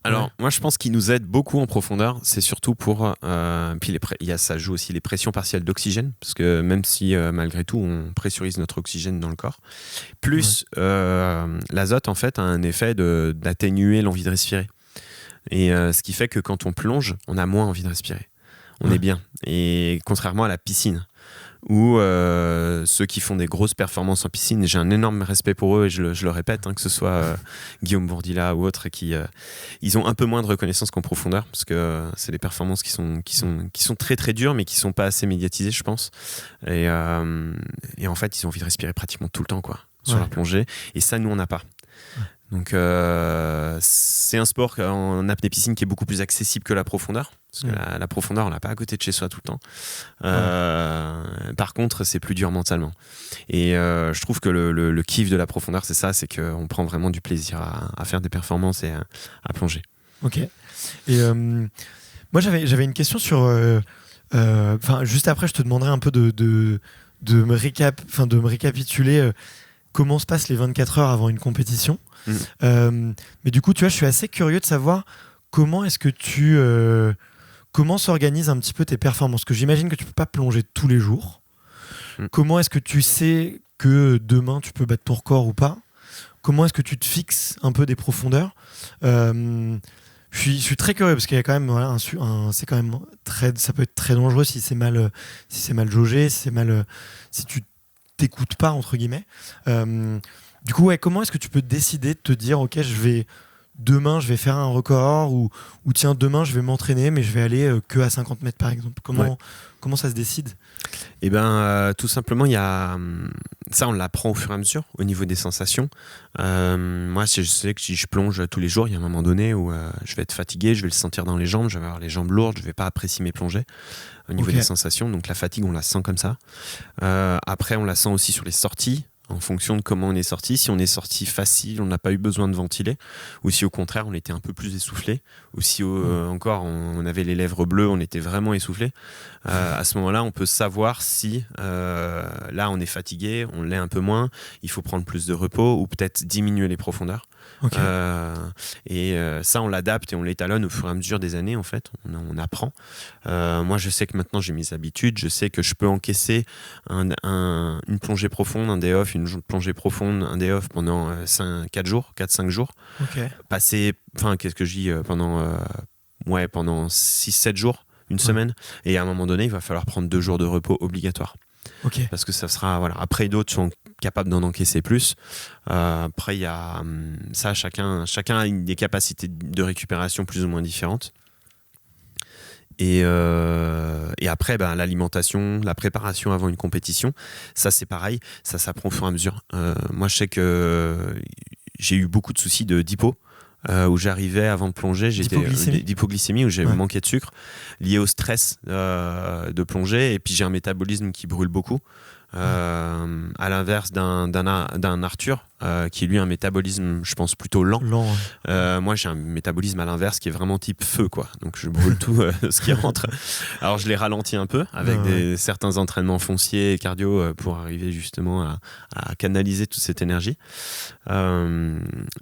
Alors, moi, je pense qu'il nous aide beaucoup en profondeur. C'est surtout pour. Puis ça joue aussi les pressions partielles d'oxygène, parce que même si malgré tout on pressurise notre oxygène dans le corps, plus l'azote en fait a un effet d'atténuer l'envie de respirer. Et ce qui fait que quand on plonge, on a moins envie de respirer. On est bien. Et contrairement à la piscine, où ceux qui font des grosses performances en piscine, j'ai un énorme respect pour eux et je le répète, que ce soit Guillaume Bourdila ou autres, ils ont un peu moins de reconnaissance qu'en profondeur, parce que c'est des performances qui sont très très dures mais qui sont pas assez médiatisées, je pense, et en fait ils ont envie de respirer pratiquement tout le temps, quoi, sur la plongée, et ça nous on n'a pas. Donc c'est un sport en apnée piscine qui est beaucoup plus accessible que la profondeur, parce que la profondeur on l'a pas à côté de chez soi tout le temps. Par contre c'est plus dur mentalement, et je trouve que le kiff de la profondeur c'est ça, c'est qu'on prend vraiment du plaisir à faire des performances et à plonger. Ok. Et moi j'avais une question sur juste après je te demanderai un peu de me récapituler comment se passent les 24 heures avant une compétition. Mais du coup, tu vois, je suis assez curieux de savoir comment est-ce que comment s'organisent un petit peu tes performances. Parce que j'imagine que tu peux pas plonger tous les jours. Comment est-ce que tu sais que demain tu peux battre ton record ou pas ? Comment est-ce que tu te fixes un peu des profondeurs ? Je suis très curieux parce qu'il y a quand même c'est quand même ça peut être très dangereux si c'est mal jaugé, si tu t'écoutes pas entre guillemets. Du coup, comment est-ce que tu peux décider de te dire ok, demain je vais faire un record, ou tiens, demain je vais m'entraîner mais je vais aller que à 50 mètres par exemple. Comment ça se décide ? Eh ben, tout simplement, il y a ça, on l'apprend au fur et à mesure au niveau des sensations. Moi, je sais que si je plonge tous les jours, il y a un moment donné où je vais être fatigué, je vais le sentir dans les jambes, je vais avoir les jambes lourdes, je vais pas apprécier mes plongées au niveau des sensations. Donc la fatigue, on la sent comme ça. Après, on la sent aussi sur les sorties, en fonction de comment on est sorti. Si on est sorti facile, on n'a pas eu besoin de ventiler, ou si au contraire on était un peu plus essoufflé, ou si encore on avait les lèvres bleues, on était vraiment essoufflé. À ce moment-là, on peut savoir si là on est fatigué, on l'est un peu moins, il faut prendre plus de repos ou peut-être diminuer les profondeurs. Ça on l'adapte et on l'étalonne au fur et à mesure des années, en fait on apprend. Moi je sais que maintenant j'ai mes habitudes, je sais que je peux encaisser une plongée profonde, un day off, une plongée profonde, un day off pendant 4-5 jours. Passer, qu'est-ce que je dis, pendant 6-7 jours, une semaine, et à un moment donné il va falloir prendre 2 jours de repos obligatoire. Parce que ça sera, après d'autres sont capables d'en encaisser plus. Après il y a ça, chacun a des capacités de récupération plus ou moins différentes. Et après, l'alimentation, la préparation avant une compétition, ça c'est pareil, ça s'apprend au fur et à mesure. Moi je sais que j'ai eu beaucoup de soucis d'hypo, où j'arrivais avant de plonger, d'hypoglycémie, où j'avais manqué de sucre, lié au stress de plonger, et puis j'ai un métabolisme qui brûle beaucoup. À l'inverse d'un Arthur qui lui a un métabolisme, je pense, plutôt lent. Moi j'ai un métabolisme à l'inverse qui est vraiment type feu, quoi. Donc je brûle tout ce qui rentre. Alors je l'ai ralenti un peu avec certains entraînements fonciers et cardio pour arriver justement à canaliser toute cette énergie,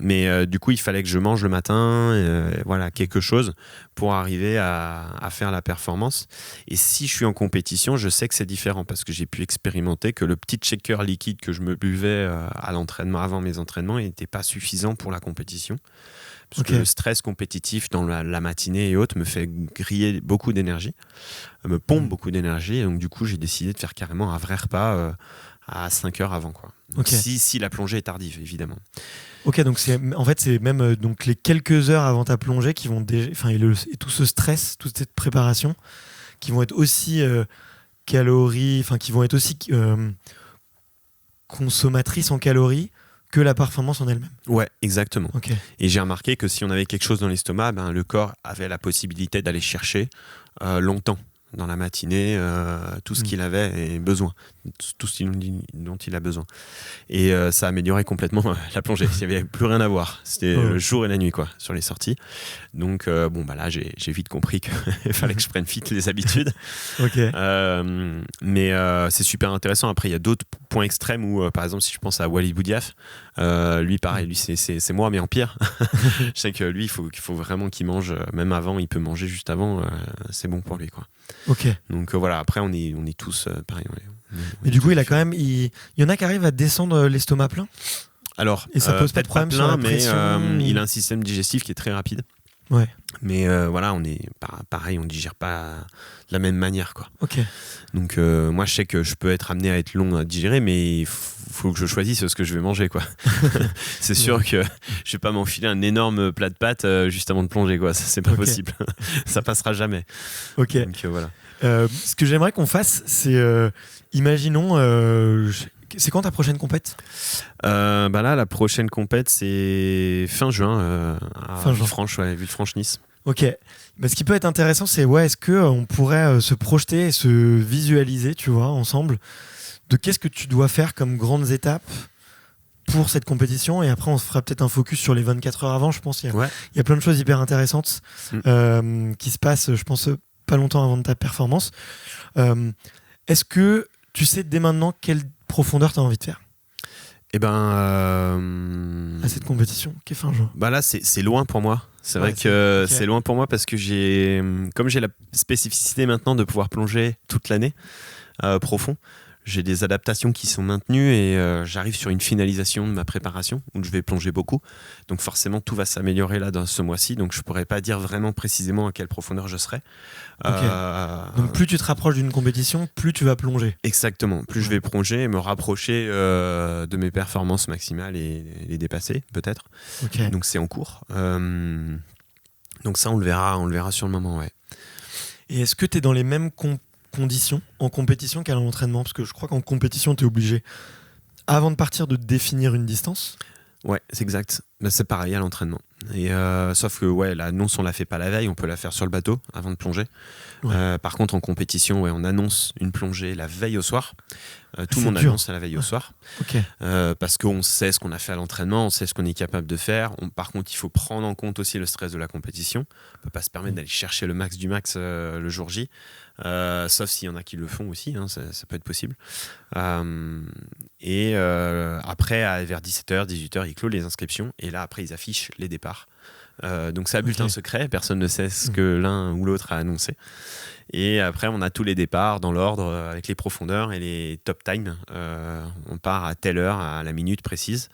mais du coup il fallait que je mange le matin, quelque chose pour arriver à faire la performance. Et si je suis en compétition, je sais que c'est différent, parce que j'ai pu expérimenter que le petit shaker liquide que je me buvais à l'entraînement, avant mes entraînements, n'était pas suffisant pour la compétition, Parce que le stress compétitif dans la matinée et autres me fait griller beaucoup d'énergie, me pompe beaucoup d'énergie. Et donc, du coup, j'ai décidé de faire carrément un vrai repas à 5 heures avant, quoi. Donc, si la plongée est tardive, évidemment. Ok, donc c'est même donc les quelques heures avant ta plongée qui vont déjà, et tout ce stress, toute cette préparation, qui vont être aussi calories, qui vont être aussi consommatrices en calories que la performance en elle-même. Ouais, exactement. Okay. Et j'ai remarqué que si on avait quelque chose dans l'estomac, le corps avait la possibilité d'aller chercher longtemps dans la matinée tout ce qu'il avait besoin, tout ce dont il a besoin. Et ça améliorait complètement la plongée. Il n'y avait plus rien à voir. C'était le jour et la nuit, quoi, sur les sorties. Donc là, j'ai vite compris qu'il fallait que je prenne vite les habitudes. Okay. Mais c'est super intéressant. Après, il y a d'autres points extrêmes où, par exemple, si je pense à Walid Boudiaf, lui, pareil, lui, c'est moi, mais en pire. Je sais que lui, il faut vraiment qu'il mange, même avant, il peut manger juste avant. C'est bon pour lui, quoi. Ok. Donc voilà, après on est tous pareil. Mais du coup, il y en a qui arrivent à descendre l'estomac plein. Alors, et ça pose pas de problème sur la pression. Mais il a un système digestif qui est très rapide. Ouais. Mais voilà, on est pareil, on digère pas de la même manière, quoi. Ok. Donc moi, je sais que je peux être amené à être long à digérer, mais il faut que je choisisse ce que je vais manger, quoi. C'est sûr que je vais pas m'enfiler un énorme plat de pâtes juste avant de plonger, quoi. Ça, c'est pas possible. Ça passera jamais. Ok. Donc voilà. Ce que j'aimerais qu'on fasse, c'est imaginons. C'est quand ta prochaine compète ? Là, la prochaine compète, c'est fin juin à Villefranche-Nice. Ok. Ce qui peut être intéressant, c'est est-ce qu'on pourrait se projeter et se visualiser, tu vois, ensemble, de qu'est-ce que tu dois faire comme grandes étapes pour cette compétition, et après on se fera peut-être un focus sur les 24 heures avant. Je pense qu'il y a plein de choses hyper intéressantes qui se passent, je pense, pas longtemps avant de ta performance. Est-ce que tu sais dès maintenant quelle profondeur tu as envie de faire ? À cette compétition qui est fin juin. Là, c'est loin pour moi. C'est vrai que c'est loin pour moi parce que comme j'ai la spécificité maintenant de pouvoir plonger toute l'année profond, j'ai des adaptations qui sont maintenues et j'arrive sur une finalisation de ma préparation où je vais plonger beaucoup. Donc forcément, tout va s'améliorer là dans ce mois-ci. Donc je pourrais pas dire vraiment précisément à quelle profondeur je serai. Donc plus tu te rapproches d'une compétition, plus tu vas plonger. Exactement. Plus je vais plonger et me rapprocher de mes performances maximales et les dépasser peut-être. Donc c'est en cours. Donc ça, on le verra sur le moment, ouais. Et est-ce que tu es dans les mêmes conditions en compétition qu'à l'entraînement ? Parce que je crois qu'en compétition, tu es obligé, avant de partir, de définir une distance. Ouais, c'est exact. C'est pareil à l'entraînement. Et sauf que l'annonce, on la fait pas la veille, on peut la faire sur le bateau avant de plonger. Par contre, en compétition, on annonce une plongée la veille au soir. Tout le monde annonce à la veille au soir. Parce qu'on sait ce qu'on a fait à l'entraînement, on sait ce qu'on est capable de faire. Par contre, il faut prendre en compte aussi le stress de la compétition. On peut pas se permettre d'aller chercher le max du max le jour J. Sauf s'il y en a qui le font aussi, ça peut être possible. Après, vers 17h, 18h, ils clôt les inscriptions et là, après, ils affichent les départs. Donc c'est un bulletin secret, personne ne sait ce que l'un ou l'autre a annoncé. Et après, on a tous les départs dans l'ordre avec les profondeurs et les top time. On part à telle heure, à la minute précise,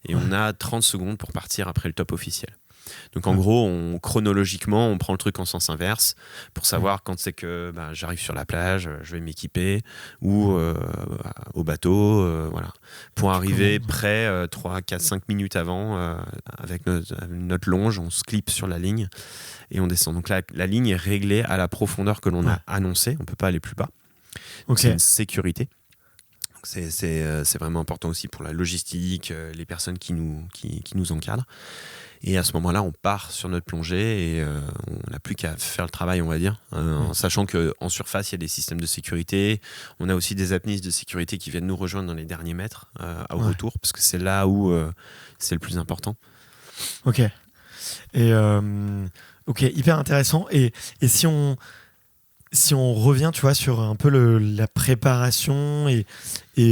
et on a 30 secondes pour partir après le top officiel. Donc en gros, chronologiquement, on prend le truc en sens inverse pour savoir quand c'est que j'arrive sur la plage, je vais m'équiper, ou au bateau, voilà, pour arriver près 3, 4, 5 minutes avant avec notre longe, on se clip sur la ligne et on descend. Donc la ligne est réglée à la profondeur que l'on a annoncée, on ne peut pas aller plus bas. C'est une sécurité. C'est vraiment important aussi pour la logistique, les personnes qui nous encadrent. Et à ce moment-là, on part sur notre plongée et on n'a plus qu'à faire le travail, on va dire, en sachant qu'en surface, il y a des systèmes de sécurité. On a aussi des apnistes de sécurité qui viennent nous rejoindre dans les derniers mètres au retour, parce que c'est là où c'est le plus important. Ok. Et hyper intéressant. Et si on revient, tu vois, sur un peu la préparation et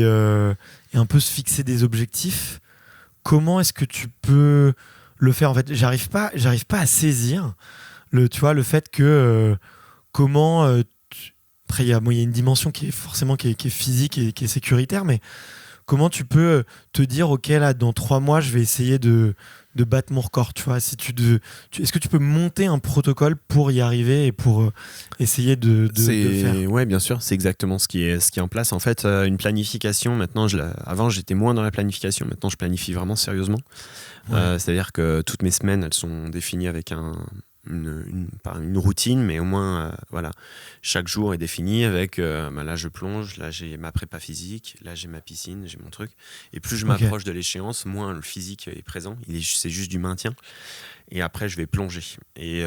un peu se fixer des objectifs, comment est-ce que tu peux le faire ? En fait, j'arrive pas à saisir le fait que comment après il y a une dimension qui est forcément qui est physique et qui est sécuritaire, mais comment tu peux te dire ok, là dans 3 mois je vais essayer de battre mon record, tu vois. Si est-ce que tu peux monter un protocole pour y arriver et pour essayer de faire? Ouais, bien sûr, c'est exactement ce qui est en place. En fait, une planification, maintenant, avant j'étais moins dans la planification, maintenant je planifie vraiment sérieusement. C'est-à-dire que toutes mes semaines, elles sont définies avec pas une routine, mais au moins, voilà, chaque jour est défini avec, là je plonge, là j'ai ma prépa physique, là j'ai ma piscine, j'ai mon truc. Et plus je m'approche de l'échéance, moins le physique est présent, c'est juste du maintien. Et après, je vais plonger. Et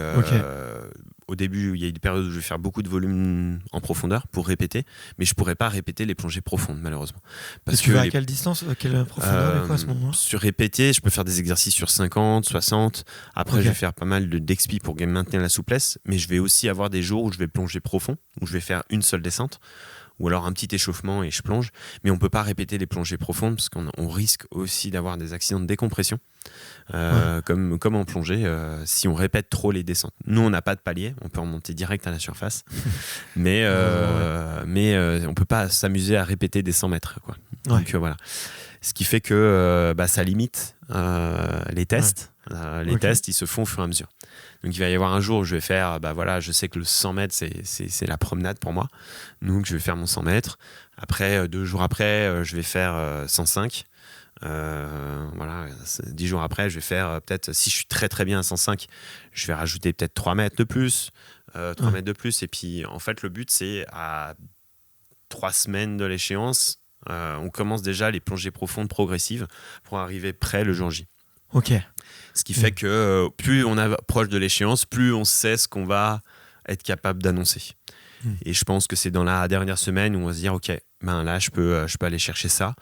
au début, il y a eu des périodes où je vais faire beaucoup de volume en profondeur pour répéter, mais je ne pourrais pas répéter les plongées profondes, malheureusement. Parce que tu vas à quelle distance, à quelle profondeur à ce moment-là? Sur répéter, je peux faire des exercices sur 50, 60. Après, je vais faire pas mal d'expi pour maintenir la souplesse, mais je vais aussi avoir des jours où je vais plonger profond, où je vais faire une seule descente, ou alors un petit échauffement et je plonge. Mais on ne peut pas répéter les plongées profondes parce qu'on risque aussi d'avoir des accidents de décompression. Comme en plongée, si on répète trop les descentes. Nous, on n'a pas de palier, on peut remonter direct à la surface, mais on ne peut pas s'amuser à répéter des 100 mètres, quoi. Donc voilà. Ce qui fait que ça limite les tests. Les tests, ils se font au fur et à mesure. Donc il va y avoir un jour où je vais faire, je sais que le 100 mètres, c'est la promenade pour moi. Donc je vais faire mon 100 mètres. Après, 2 jours après, je vais faire 105. 10 jours après, je vais faire peut-être, si je suis très très bien à 105, je vais rajouter peut-être 3 mètres de plus, 3 mètres de plus. Et puis en fait, le but, c'est à 3 semaines de l'échéance, on commence déjà les plongées profondes progressives pour arriver près le jour J. Ok. Ce qui fait que plus on approche de l'échéance, plus on sait ce qu'on va être capable d'annoncer. Et je pense que c'est dans la dernière semaine où on va se dire, ok, là je peux aller chercher ça.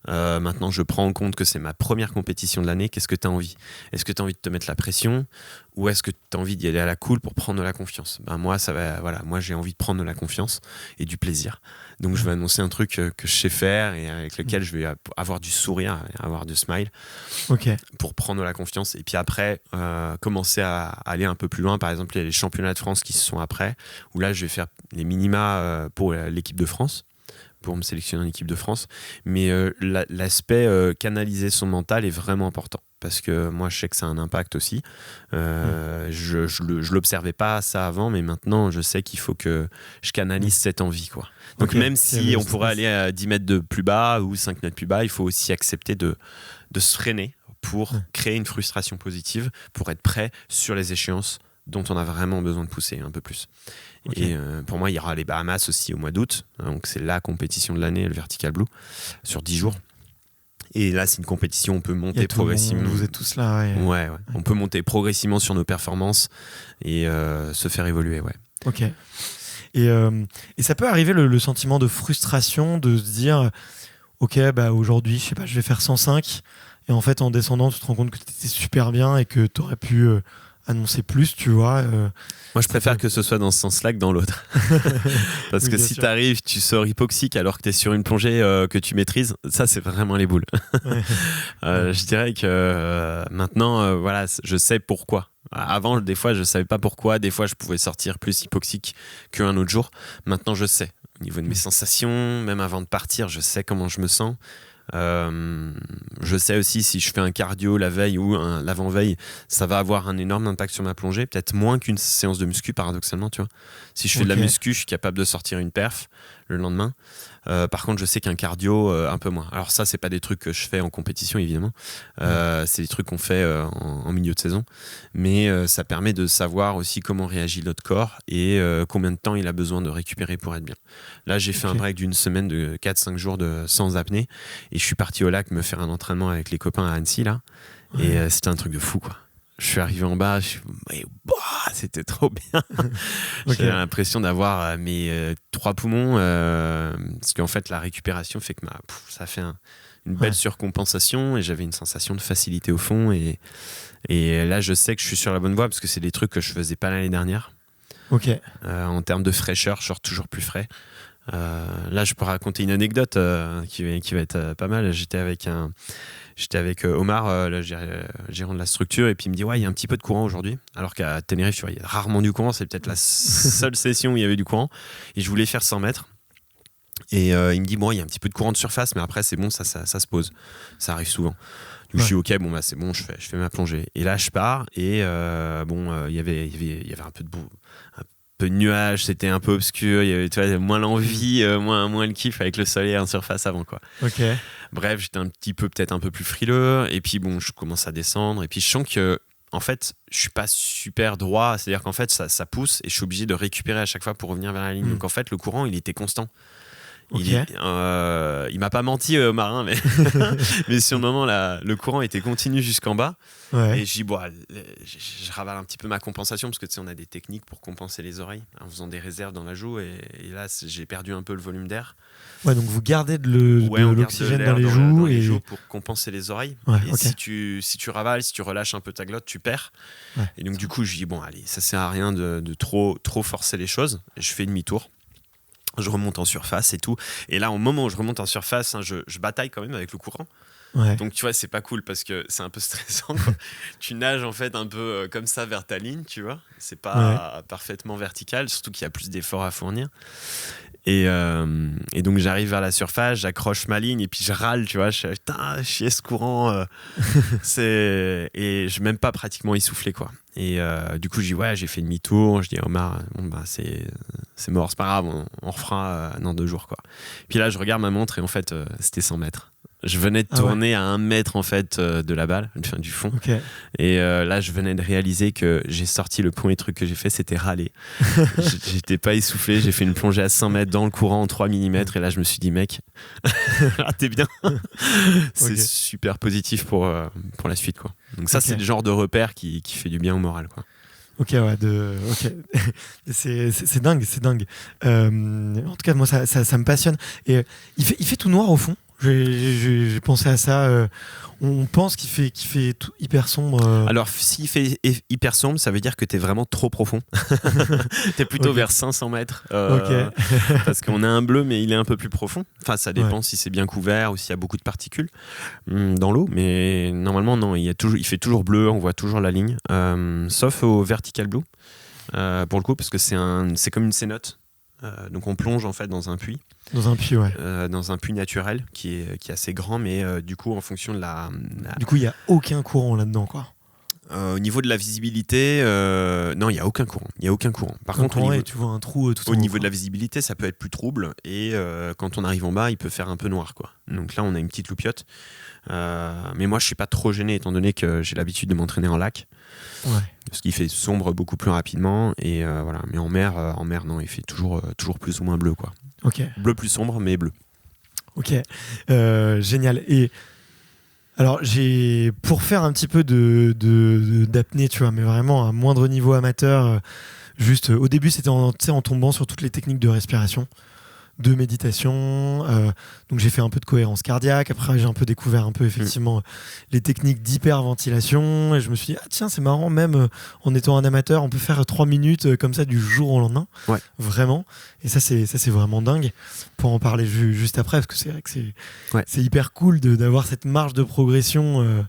Maintenant, je prends en compte que c'est ma première compétition de l'année. Qu'est-ce que tu as envie? Est-ce que tu as envie de te mettre la pression ou est-ce que tu as envie d'y aller à la cool pour prendre de la confiance? Moi, moi, j'ai envie de prendre de la confiance et du plaisir. Donc, je vais annoncer un truc que je sais faire et avec lequel je vais avoir du sourire, avoir du smile pour prendre de la confiance. Et puis après, commencer à aller un peu plus loin. Par exemple, il y a les championnats de France qui se sont après, où là, je vais faire les minima pour l'équipe de France, pour me sélectionner en équipe de France. Mais l'aspect canaliser son mental est vraiment important. Parce que moi, je sais que ça a un impact aussi. Je l'observais pas ça avant, mais maintenant, je sais qu'il faut que je canalise cette envie, quoi. Donc même si on pourrait aller à 10 mètres de plus bas ou 5 mètres plus bas, il faut aussi accepter de se freiner pour créer une frustration positive, pour être prêt sur les échéances dont on a vraiment besoin de pousser un peu plus. Et pour moi, il y aura les Bahamas aussi au mois d'août. Donc c'est la compétition de l'année, le Vertical Blue, sur 10 jours. Et là, c'est une compétition, on peut monter progressivement. Vous êtes tous là, ouais. On peut monter progressivement sur nos performances et se faire évoluer, ouais. Ok. Et ça peut arriver le sentiment de frustration de se dire, ok, aujourd'hui, je sais pas, je vais faire 105. Et en fait, en descendant, tu te rends compte que tu étais super bien et que tu aurais pu annoncer plus, tu vois. Moi, je préfère que ce soit dans ce sens-là que dans l'autre. Parce que si tu arrives, tu sors hypoxique alors que tu es sur une plongée que tu maîtrises, ça, c'est vraiment les boules. Je dirais que maintenant, je sais pourquoi. Avant, des fois, je savais pas pourquoi. Des fois, je pouvais sortir plus hypoxique qu'un autre jour. Maintenant, je sais. Au niveau de mes sensations, même avant de partir, je sais comment je me sens. Je sais aussi si je fais un cardio la veille ou l'avant-veille, ça va avoir un énorme impact sur ma plongée, peut-être moins qu'une séance de muscu paradoxalement, tu vois. Si je fais de la muscu, je suis capable de sortir une perf le lendemain. Par contre, je sais qu'un cardio, un peu moins. Alors ça, c'est pas des trucs que je fais en compétition, évidemment. C'est des trucs qu'on fait en milieu de saison. Mais ça permet de savoir aussi comment réagit notre corps et combien de temps il a besoin de récupérer pour être bien. Là, j'ai fait un break d'une semaine de 4-5 jours sans apnée. Et je suis parti au lac me faire un entraînement avec les copains à Annecy, là. Et c'était un truc de fou, quoi. Je suis arrivé en bas, c'était trop bien. J'ai l'impression d'avoir mes 3 poumons, parce qu'en fait, la récupération fait que ça fait une belle surcompensation et j'avais une sensation de facilité au fond. Et là, je sais que je suis sur la bonne voie parce que c'est des trucs que je faisais pas l'année dernière. En termes de fraîcheur, je sors toujours plus frais. Là, je peux raconter une anecdote qui va être pas mal. J'étais avec Omar, le gérant de la structure, et puis il me dit il y a un petit peu de courant aujourd'hui, alors qu'à Tenerife, tu vois, il y a rarement du courant, c'est peut-être la seule session où il y avait du courant, et je voulais faire 100 mètres. Et il me dit il y a un petit peu de courant de surface, mais après c'est bon, ça se pose, ça arrive souvent. Je dis ok, bon bah c'est bon, je fais ma plongée. Et là je pars et il y avait un peu de nuages, c'était un peu obscur, il y avait, tu vois, moins l'envie, moins le kiff avec le soleil en surface avant quoi. Ok. Bref, j'étais peut-être un peu plus frileux et puis bon, je commence à descendre et puis je sens que en fait, je suis pas super droit, c'est-à-dire qu'en fait ça pousse et je suis obligé de récupérer à chaque fois pour revenir vers la ligne. Donc en fait, le courant, il était constant. Okay. Il m'a pas menti marin, mais sur le moment là, le courant était continu jusqu'en bas. Et je dis je ravale un petit peu ma compensation parce que tu sais on a des techniques pour compenser les oreilles en faisant des réserves dans la joue et là j'ai perdu un peu le volume d'air. Ouais, donc vous gardez de l'oxygène dans les joues pour compenser les oreilles. Ouais, et okay. si tu ravales, si tu relâches un peu ta glotte, tu perds. Ouais. Et donc du coup je dis bon allez, ça sert à rien de trop forcer les choses. Et je fais demi-tour. Je remonte en surface et tout. Et là, au moment où je remonte en surface, je bataille quand même avec le courant. Ouais. Donc, tu vois, c'est pas cool parce que c'est un peu stressant. Tu nages en fait un peu comme ça vers ta ligne, tu vois. C'est pas parfaitement vertical, surtout qu'il y a plus d'efforts à fournir. Et donc, j'arrive vers la surface, j'accroche ma ligne et puis je râle, tu vois. Je suis putain, chier ce courant. Et je n'ai même pas pratiquement essoufflé, quoi. Et du coup, je dis j'ai fait demi-tour. Je dis à Omar, bon, bah, c'est mort, c'est pas grave, on refera dans 2 jours, quoi. Puis là, je regarde ma montre et en fait, c'était 100 mètres. Je venais de tourner à 1 mètre en fait de la balle, du fond. Okay. Et là, je venais de réaliser que j'ai sorti le premier truc que j'ai fait, c'était râler. J'étais pas essoufflé, j'ai fait une plongée à 100 mètres dans le courant en 3 mm. Et là, je me suis dit, mec, t'es bien. C'est super positif pour la suite, quoi. Donc ça, c'est le genre de repère qui fait du bien au moral, quoi. Ok, c'est dingue, c'est dingue. En tout cas, moi, ça me passionne. Et il fait tout noir au fond. J'ai pensé à ça. On pense qu'il fait tout hyper sombre. Alors, s'il fait hyper sombre, ça veut dire que t'es vraiment trop profond. T'es plutôt vers 500 mètres. Parce qu'on a un bleu, mais il est un peu plus profond. Enfin, ça dépend si c'est bien couvert ou s'il y a beaucoup de particules dans l'eau. Mais normalement, non, il fait toujours bleu, on voit toujours la ligne. Sauf au vertical blue, pour le coup, parce que c'est comme une cénote. Donc, on plonge en fait dans un puits. Dans un puits, dans un puits naturel qui est assez grand, mais du coup, en fonction de la... Du coup, il n'y a aucun courant là-dedans, quoi. Au niveau de la visibilité, non, il n'y a aucun courant. Par contre, tu vois un trou tout au niveau de la visibilité, ça peut être plus trouble. Et quand on arrive en bas, il peut faire un peu noir, quoi. Donc là, on a une petite loupiote. Mais moi, je ne suis pas trop gêné, étant donné que j'ai l'habitude de m'entraîner en lac. Ouais. Parce qu'il fait sombre beaucoup plus rapidement. Et voilà. Mais en mer, non, il fait toujours plus ou moins bleu, quoi. Ok. Bleu plus sombre, mais bleu. Ok. Génial. Et alors, pour faire un petit peu d'apnée, tu vois, mais vraiment à un moindre niveau amateur, juste au début, c'était en tombant sur toutes les techniques de respiration, de méditation. Donc, j'ai fait un peu de cohérence cardiaque. Après, j'ai un peu découvert effectivement les techniques d'hyperventilation. Et je me suis dit, tiens, c'est marrant, même en étant un amateur, on peut faire 3 minutes comme ça du jour au lendemain. Ouais. Vraiment. Et ça, c'est vraiment dingue. Pour en parler juste après, parce que c'est vrai que c'est hyper cool d'avoir cette marge de progression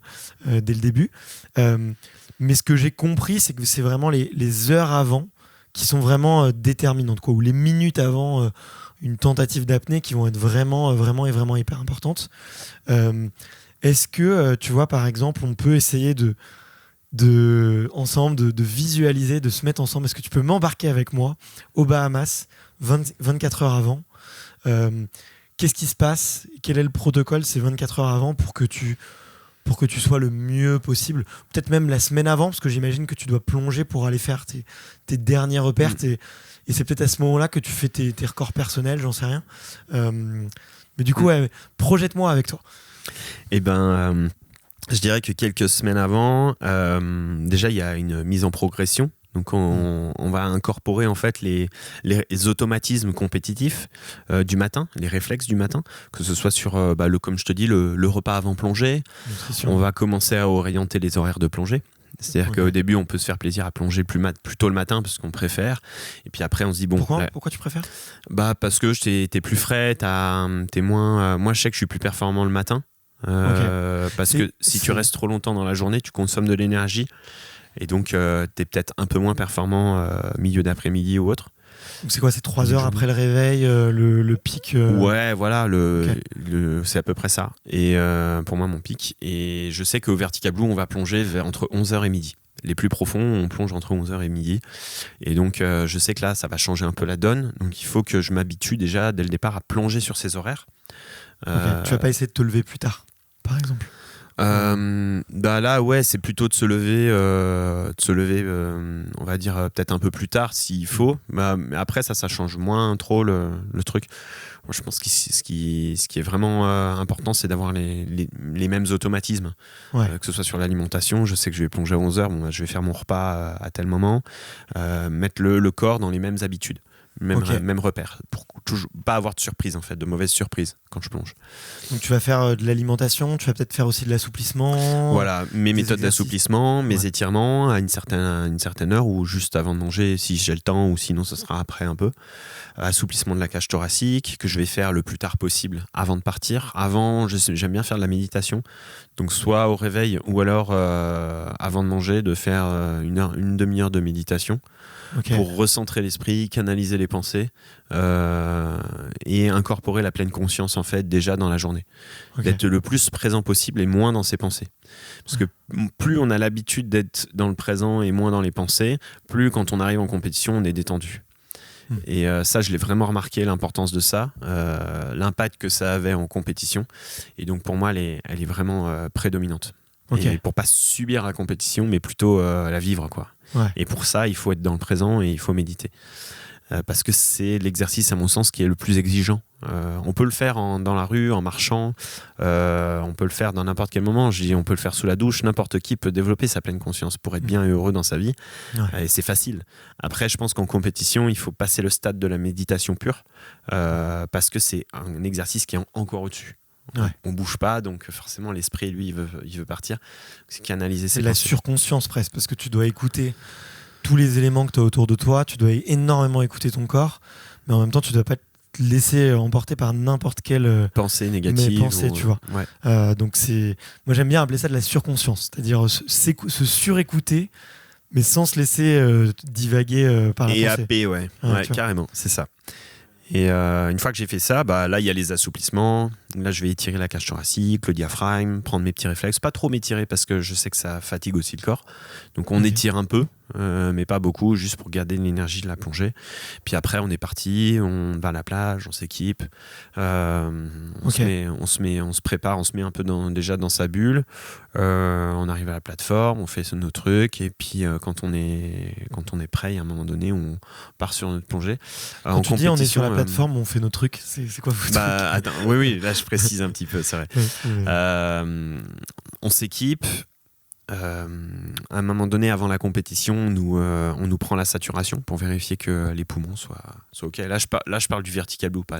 dès le début. Mais ce que j'ai compris, c'est que c'est vraiment les heures avant qui sont vraiment déterminantes, quoi, ou les minutes avant une tentative d'apnée qui vont être vraiment hyper importantes. Est-ce que, tu vois, par exemple, on peut essayer ensemble de visualiser, de se mettre ensemble? Est-ce que tu peux m'embarquer avec moi aux Bahamas 24 heures avant? Qu'est-ce qui se passe? Quel est le protocole ces 24 heures avant pour que tu sois le mieux possible? Peut-être même la semaine avant, parce que j'imagine que tu dois plonger pour aller faire tes derniers repères. Et c'est peut-être à ce moment-là que tu fais tes records personnels, j'en sais rien. Mais du coup, projette-moi avec toi. Eh ben, je dirais que quelques semaines avant, déjà, il y a une mise en progression. Donc, on va incorporer en fait les automatismes compétitifs du matin, les réflexes du matin, que ce soit sur, comme je te dis, le repas avant plongée. On va commencer à orienter les horaires de plongée. C'est-à-dire qu'au début, on peut se faire plaisir à plonger plus tôt le matin parce qu'on préfère. Et puis après, on se dit bon. Pourquoi tu préfères? Parce que t'es plus frais, t'es moins. Moi, je sais que je suis plus performant le matin. Parce que si tu restes trop longtemps dans la journée, tu consommes de l'énergie. Et donc, t'es peut-être un peu moins performant milieu d'après-midi ou autre. Donc c'est quoi, c'est 3 heures après le réveil, le pic Ouais, voilà, c'est à peu près ça. Et pour moi, mon pic. Et je sais qu'au Vertical Blue, on va plonger entre 11h et midi. Les plus profonds, on plonge entre 11h et midi. Et donc, je sais que là, ça va changer un peu la donne. Donc, il faut que je m'habitue déjà, dès le départ, à plonger sur ces horaires. Tu vas pas essayer de te lever plus tard, par exemple? Là, ouais, c'est plutôt de se lever, on va dire peut-être un peu plus tard s'il faut. Mais après, ça change moins trop le truc. Moi, je pense que ce qui est vraiment important, c'est d'avoir les mêmes automatismes. Ouais. Que ce soit sur l'alimentation, je sais que je vais plonger à 11h, je vais faire mon repas à tel moment. Mettre le corps dans les mêmes habitudes. Même repère, pour toujours pas avoir de surprise en fait, de mauvaises surprises quand je plonge. Donc tu vas faire de l'alimentation, tu vas peut-être faire aussi de l'assouplissement. Voilà, mes méthodes d'assouplissement, mes étirements à une certaine heure ou juste avant de manger si j'ai le temps, ou sinon ce sera après un peu. Assouplissement de la cage thoracique que je vais faire le plus tard possible avant de partir. Avant, j'aime bien faire de la méditation, donc soit au réveil ou alors avant de manger, de faire une demi-heure de méditation. Okay. Pour recentrer l'esprit, canaliser les pensées et incorporer la pleine conscience en fait déjà dans la journée. Okay. D'être le plus présent possible et moins dans ses pensées. Parce que plus on a l'habitude d'être dans le présent et moins dans les pensées, plus quand on arrive en compétition, on est détendu. Et ça, je l'ai vraiment remarqué, l'importance de ça, l'impact que ça avait en compétition. Et donc pour moi, elle est vraiment prédominante. Okay. Et pour pas subir la compétition, mais plutôt la vivre, quoi. Ouais. Et pour ça, il faut être dans le présent et il faut méditer. Parce que c'est l'exercice, à mon sens, qui est le plus exigeant. On peut le faire dans la rue, en marchant, on peut le faire dans n'importe quel moment. Je dis, on peut le faire sous la douche, n'importe qui peut développer sa pleine conscience pour être bien et heureux dans sa vie. Ouais. Et c'est facile. Après, je pense qu'en compétition, il faut passer le stade de la méditation pure, parce que c'est un exercice qui est encore au-dessus. Ouais. On bouge pas, donc forcément l'esprit, lui, il veut partir. C'est canaliser ses pensées. C'est la surconscience presque, parce que tu dois écouter tous les éléments que tu as autour de toi, tu dois énormément écouter ton corps, mais en même temps tu dois pas te laisser emporter par n'importe quelle pensée négative. Tu vois. Ouais. Donc moi j'aime bien appeler ça de la surconscience, c'est-à-dire se surécouter, mais sans se laisser divaguer par la pensée. Et happer, ouais carrément, c'est ça. Et une fois que j'ai fait ça, là il y a les assouplissements. Là je vais étirer la cage thoracique, le diaphragme, prendre mes petits réflexes, pas trop m'étirer parce que je sais que ça fatigue aussi le corps. Donc on étire un peu, mais pas beaucoup, juste pour garder l'énergie de la plongée. Puis après on est parti, on va à la plage, on s'équipe, on se prépare, on se met un peu déjà dans sa bulle. On arrive à la plateforme, on fait nos trucs, et puis quand on est prêt, à un moment donné, on part sur notre plongée. Quand tu dis on est sur la plateforme, on fait nos trucs, c'est quoi vos trucs? Attends, oui, là je précise un petit peu, c'est vrai. On s'équipe. À un moment donné, avant la compétition, on nous prend la saturation pour vérifier que les poumons soient OK. Là, je parle du Vertical Blue, pas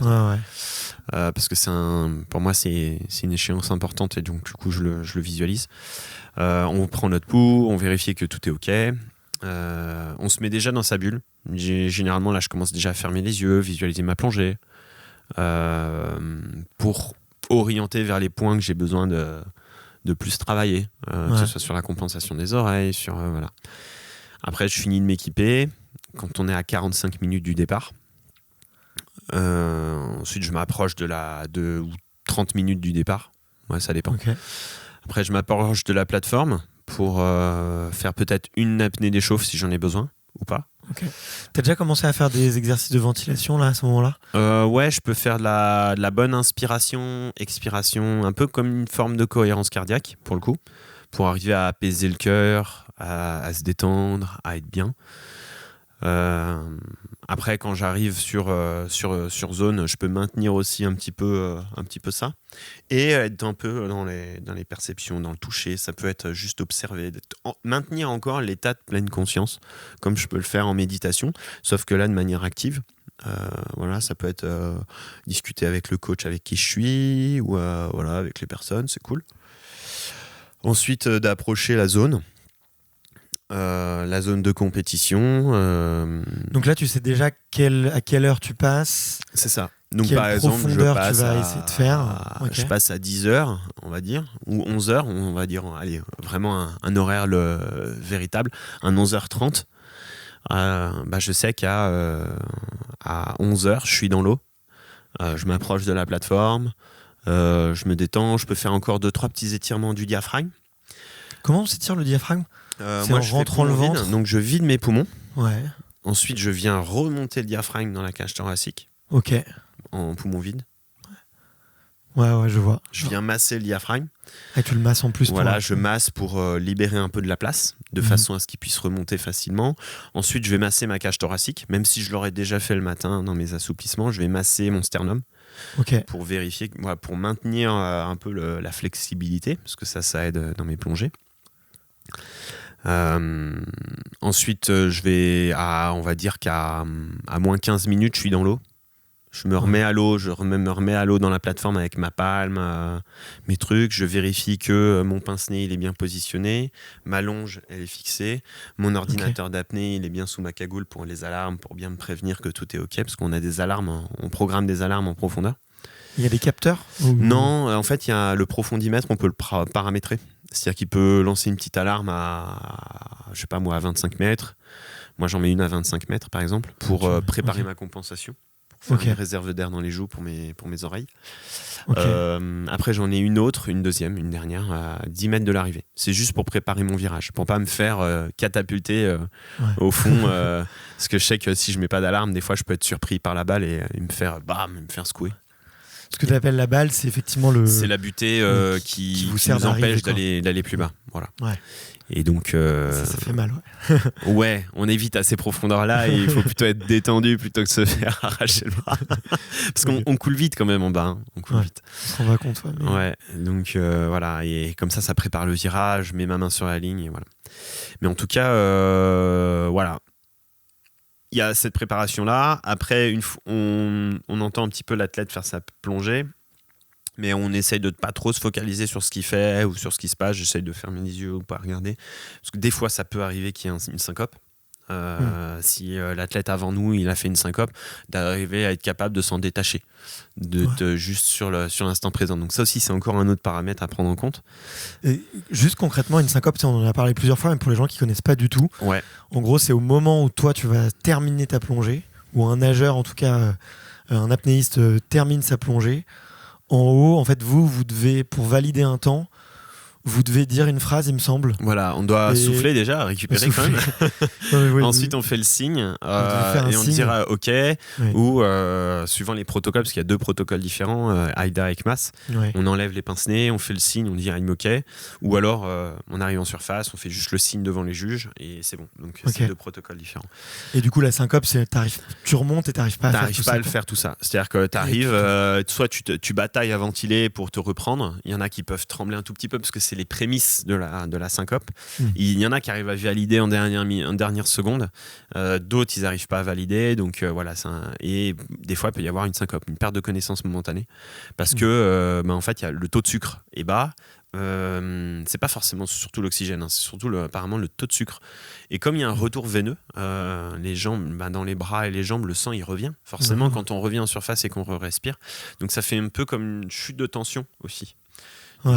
parce que pour moi, c'est une échéance importante et donc du coup, je le visualise. On prend notre pouls, on vérifie que tout est OK. On se met déjà dans sa bulle. Généralement, là, je commence déjà à fermer les yeux, visualiser ma plongée, pour orienter vers les points que j'ai besoin de plus travailler, que ce soit sur la compensation des oreilles, voilà. Après, je finis de m'équiper quand on est à 45 minutes du départ. Ensuite, je m'approche de 30 minutes du départ. Ouais, ça dépend. Okay. Après, je m'approche de la plateforme pour faire peut-être une apnée d'échauffe si j'en ai besoin ou pas. Okay. T'as déjà commencé à faire des exercices de ventilation là, à ce moment-là? Ouais, je peux faire de la bonne inspiration, expiration, un peu comme une forme de cohérence cardiaque pour le coup, pour arriver à apaiser le cœur, à se détendre, à être bien. Après, quand j'arrive sur zone, je peux maintenir aussi un petit peu ça et être un peu dans les perceptions, dans le toucher. Ça peut être juste observer, maintenir encore l'état de pleine conscience, comme je peux le faire en méditation, sauf que là de manière active. Voilà, ça peut être discuter avec le coach avec qui je suis ou avec les personnes, c'est cool. Ensuite, d'approcher la zone. La zone de compétition. Donc là, tu sais déjà à quelle heure tu passes. C'est ça. Donc quelle par exemple, tu vas essayer de faire. Okay. Je passe à 10h, on va dire, ou 11h, on va dire, allez, vraiment un horaire véritable, un 11h30. Je sais qu'à 11h, je suis dans l'eau. Je m'approche de la plateforme. Je me détends. Je peux faire encore 2-3 petits étirements du diaphragme. Comment on s'étire le diaphragme? Moi, je rentre le ventre. vide, donc je vide mes poumons. Ouais. Ensuite, je viens remonter le diaphragme dans la cage thoracique. Ok. En poumon vide. Ouais, je vois. Je viens masser le diaphragme. Et tu le masses en plus. Voilà, je masse pour libérer un peu de la place, de façon à ce qu'il puisse remonter facilement. Ensuite, je vais masser ma cage thoracique, même si je l'aurais déjà fait le matin dans mes assouplissements. Je vais masser mon sternum pour vérifier, pour maintenir un peu la flexibilité, parce que ça aide dans mes plongées. Ensuite, je vais on va dire qu'à moins 15 minutes, je suis dans l'eau. Je me remets à l'eau, me remets à l'eau dans la plateforme avec ma palme, mes trucs. Je vérifie que mon pince-nez il est bien positionné, ma longe elle est fixée, mon ordinateur d'apnée il est bien sous ma cagoule pour les alarmes, pour bien me prévenir que tout est ok, parce qu'on a des alarmes, on programme des alarmes en profondeur. Il y a des capteurs Non, en fait il y a le profondimètre, on peut le paramétrer. C'est-à-dire qu'il peut lancer une petite alarme à 25 mètres. Moi j'en mets une à 25 mètres par exemple, pour préparer ma compensation. Faire une réserve d'air dans les joues pour mes oreilles. Après, j'en ai une deuxième, une dernière, à 10 mètres de l'arrivée. C'est juste pour préparer mon virage, pour pas me faire catapulter au fond. Parce que je sais que si je mets pas d'alarme, des fois, je peux être surpris par la balle et me faire secouer. Ce que tu appelles la balle, c'est effectivement c'est la butée qui nous empêche d'aller plus bas. Voilà. Ouais. Et donc ça fait mal, ouais, on évite à ces profondeurs-là et il faut plutôt être détendu plutôt que se faire arracher le bras. Parce qu'on coule vite quand même en bas, on coule vite. On se rend pas compte, Ouais, donc voilà, et comme ça prépare le virage, je mets ma main sur la ligne et voilà. Mais en tout cas, voilà. Il y a cette préparation-là. Après, on entend un petit peu l'athlète faire sa plongée. Mais on essaye de ne pas trop se focaliser sur ce qu'il fait ou sur ce qui se passe. J'essaye de fermer les yeux ou pas regarder. Parce que des fois, ça peut arriver qu'il y ait une syncope. Si l'athlète avant nous, il a fait une syncope, d'arriver à être capable de s'en détacher. Juste sur l'instant présent. Donc ça aussi, c'est encore un autre paramètre à prendre en compte. Et juste concrètement, une syncope, on en a parlé plusieurs fois, mais pour les gens qui ne connaissent pas du tout, en gros, c'est au moment où toi, tu vas terminer ta plongée, ou un nageur, en tout cas, un apnéiste termine sa plongée. En haut, en fait, vous devez, pour valider un temps, vous devez dire une phrase, il me semble. Voilà, on doit souffler déjà, récupérer quand même. Ensuite, on fait le signe et on dira OK. Ou suivant les protocoles, parce qu'il y a 2 protocoles différents, AIDA et CMAS, on enlève les pince-nez, on fait le signe, on dit I'm OK. Ou alors, on arrive en surface, on fait juste le signe devant les juges et c'est bon. Donc, c'est 2 protocoles différents. Et du coup, la syncope, tu remontes et tu n'arrives pas à faire tout ça. C'est-à-dire que tu arrives, soit tu batailles à ventiler pour te reprendre. Il y en a qui peuvent trembler un tout petit peu parce que c'est les prémices de la syncope. Il y en a qui arrivent à valider en dernière seconde. D'autres, ils n'arrivent pas à valider. Donc voilà, et des fois, il peut y avoir une syncope, une perte de connaissance momentanée. Parce que, en fait, le taux de sucre est bas. C'est pas forcément surtout l'oxygène, c'est surtout apparemment le taux de sucre. Et comme il y a un retour veineux, les jambes, dans les bras et les jambes, le sang il revient forcément quand on revient en surface et qu'on respire. Donc ça fait un peu comme une chute de tension aussi.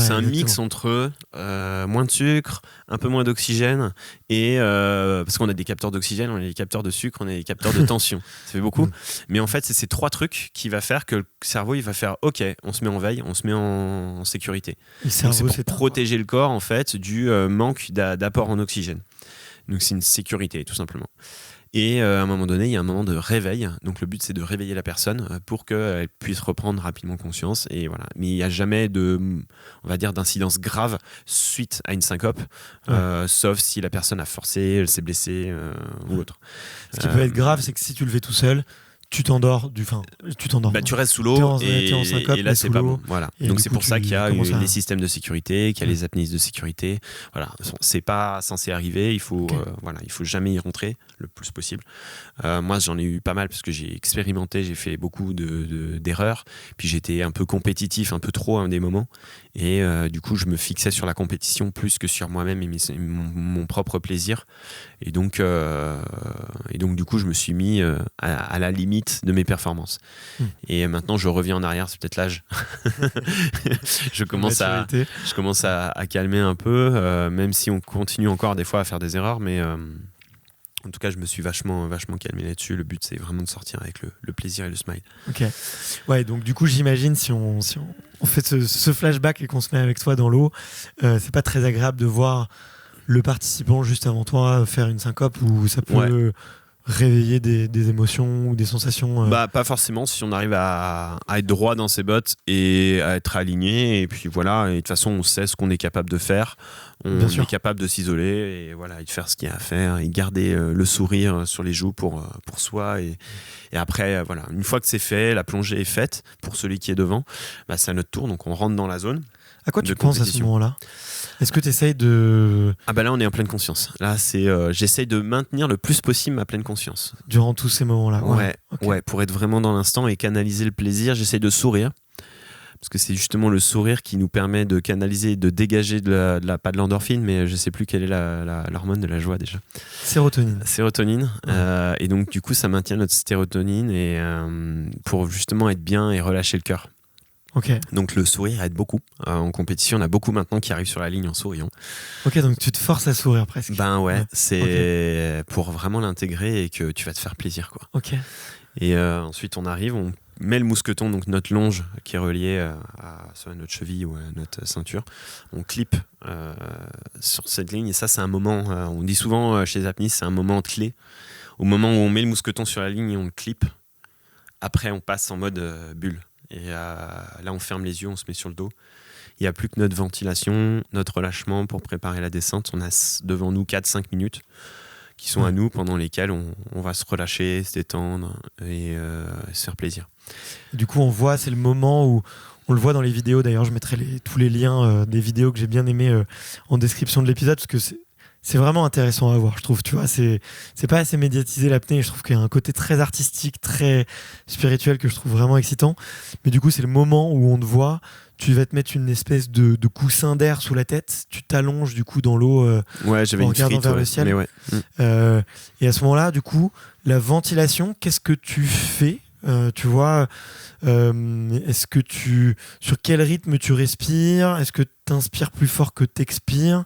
C'est un mix entre moins de sucre, un peu moins d'oxygène, et parce qu'on a des capteurs d'oxygène, on a des capteurs de sucre, on a des capteurs de tension. Ça fait beaucoup. Mais en fait, c'est ces 3 trucs qui va faire que le cerveau il va faire OK, on se met en veille, on se met en sécurité. Donc, c'est pour protéger le corps en fait du manque d'apport en oxygène. Donc c'est une sécurité tout simplement. Et à un moment donné, il y a un moment de réveil. Donc le but, c'est de réveiller la personne pour qu'elle puisse reprendre rapidement conscience. Et voilà. Mais il n'y a jamais d'incidence grave suite à une syncope, sauf si la personne a forcé, elle s'est blessée ou autre. Ce qui peut être grave, c'est que si tu le fais tout seul, tu t'endors. Tu restes sous l'eau t'es en syncope, et là c'est pas bon. Voilà. Donc c'est coup, pour ça qu'il y a les systèmes de sécurité, qu'il y a les apnéistes de sécurité. Voilà, c'est pas censé arriver. Il faut il faut jamais y rentrer le plus possible. Moi j'en ai eu pas mal parce que j'ai expérimenté, j'ai fait beaucoup d'erreurs. Puis j'étais un peu compétitif, un peu trop à des moments. Et du coup je me fixais sur la compétition plus que sur moi-même et mon propre plaisir. Et donc du coup je me suis mis à la limite de mes performances. Et maintenant je reviens en arrière, c'est peut-être l'âge. je commence à calmer un peu, même si on continue encore des fois à faire des erreurs, mais En tout cas, je me suis vachement calmé là-dessus. Le but, c'est vraiment de sortir avec le plaisir et le smile. Ok. Ouais, donc du coup, j'imagine si on fait ce flashback et qu'on se met avec toi dans l'eau, c'est pas très agréable de voir le participant juste avant toi faire une syncope où ça peut réveiller des émotions ou des sensations. Pas forcément si on arrive à être droit dans ses bottes et à être aligné. Et puis voilà, et de toute façon, on sait ce qu'on est capable de faire. On est capable de s'isoler et voilà, et de faire ce qu'il y a à faire et garder le sourire sur les joues pour soi. Et après, voilà, une fois que c'est fait, la plongée est faite pour celui qui est devant. C'est à notre tour, donc on rentre dans la zone. À quoi tu penses à ce moment-là ? Est-ce que tu essayes de... Là, on est en pleine conscience. Là, j'essaye de maintenir le plus possible ma pleine conscience. Durant tous ces moments-là. Ouais, pour être vraiment dans l'instant et canaliser le plaisir, j'essaye de sourire. Parce que c'est justement le sourire qui nous permet de canaliser, de dégager pas de l'endorphine, mais je sais plus quelle est l'hormone de la joie déjà. Sérotonine. Et donc, du coup, ça maintient notre sérotonine et, pour justement être bien et relâcher le cœur. Okay. Donc le sourire aide beaucoup. En compétition, on a beaucoup maintenant qui arrivent sur la ligne en souriant. Ok, donc tu te forces à sourire presque. C'est pour vraiment l'intégrer et que tu vas te faire plaisir, quoi. Ok. Et ensuite on arrive, on met le mousqueton, donc notre longe qui est reliée soit à notre cheville ou à notre ceinture. On clip sur cette ligne et ça c'est un moment, on dit souvent chez les apnistes, c'est un moment clé. Au moment où on met le mousqueton sur la ligne et on le clip, après on passe en mode bulle. Et là, on ferme les yeux, on se met sur le dos. Il n'y a plus que notre ventilation, notre relâchement pour préparer la descente. On a devant nous 4-5 minutes qui sont à nous, pendant lesquelles on va se relâcher, se détendre et se faire plaisir. Du coup, on voit, c'est le moment où on le voit dans les vidéos. D'ailleurs, je mettrai tous les liens des vidéos que j'ai bien aimées en description de l'épisode parce que c'est vraiment intéressant à voir, je trouve. Tu vois, c'est pas assez médiatisé l'apnée. Je trouve qu'il y a un côté très artistique, très spirituel que je trouve vraiment excitant. Mais du coup, c'est le moment où on te voit. Tu vas te mettre une espèce de coussin d'air sous la tête. Tu t'allonges du coup dans l'eau j'avais en une regardant frite, vers le ciel. Et à ce moment-là, du coup, la ventilation, qu'est-ce que tu fais ? Tu vois, est-ce que sur quel rythme tu respires ? Est-ce que tu inspires plus fort que tu expires ?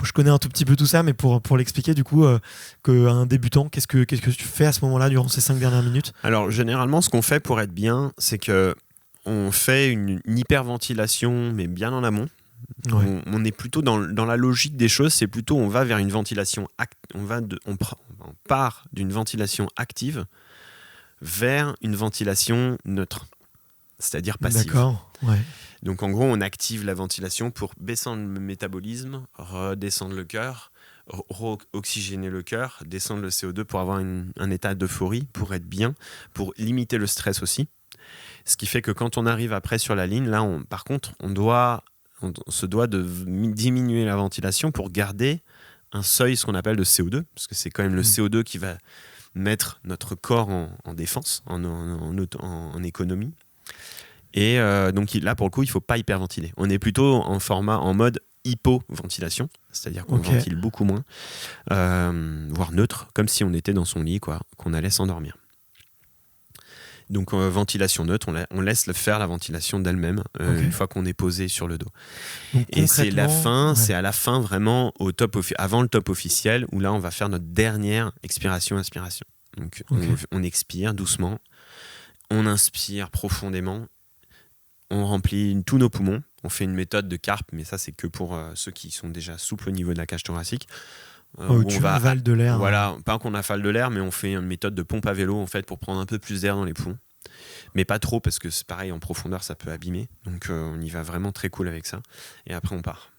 Je connais un tout petit peu tout ça, mais pour l'expliquer du coup, qu'un débutant, qu'est-ce que tu fais à ce moment-là durant ces 5 dernières minutes ? Alors généralement, ce qu'on fait pour être bien, c'est que on fait une hyperventilation, mais bien en amont. Ouais. On est plutôt dans la logique des choses, c'est plutôt on va vers une ventilation, on part d'une ventilation active vers une ventilation neutre, c'est-à-dire passive. D'accord, ouais. Donc en gros, on active la ventilation pour baisser le métabolisme, redescendre le cœur, oxygéner le cœur, descendre le CO2 pour avoir un état d'euphorie, pour être bien, pour limiter le stress aussi. Ce qui fait que quand on arrive après sur la ligne, là, par contre, on se doit de diminuer la ventilation pour garder un seuil, ce qu'on appelle de CO2, parce que c'est quand même le CO2 qui va mettre notre corps en défense, en économie. Et donc là, pour le coup, il ne faut pas hyperventiler. On est plutôt en mode hypoventilation, c'est-à-dire qu'on ventile beaucoup moins, voire neutre, comme si on était dans son lit, quoi, qu'on allait s'endormir. Donc ventilation neutre, on laisse faire la ventilation d'elle-même une fois qu'on est posé sur le dos. Donc, et c'est c'est à la fin vraiment avant le top officiel où là on va faire notre dernière expiration-inspiration. Donc on expire doucement, on inspire profondément, on remplit tous nos poumons, on fait une méthode de carpe, mais ça c'est que pour ceux qui sont déjà souples au niveau de la cage thoracique. Tu avales de l'air. Voilà, pas qu'on avale de l'air, mais on fait une méthode de pompe à vélo en fait pour prendre un peu plus d'air dans les poumons. Mais pas trop parce que c'est pareil, en profondeur ça peut abîmer. Donc on y va vraiment très cool avec ça. Et après on part.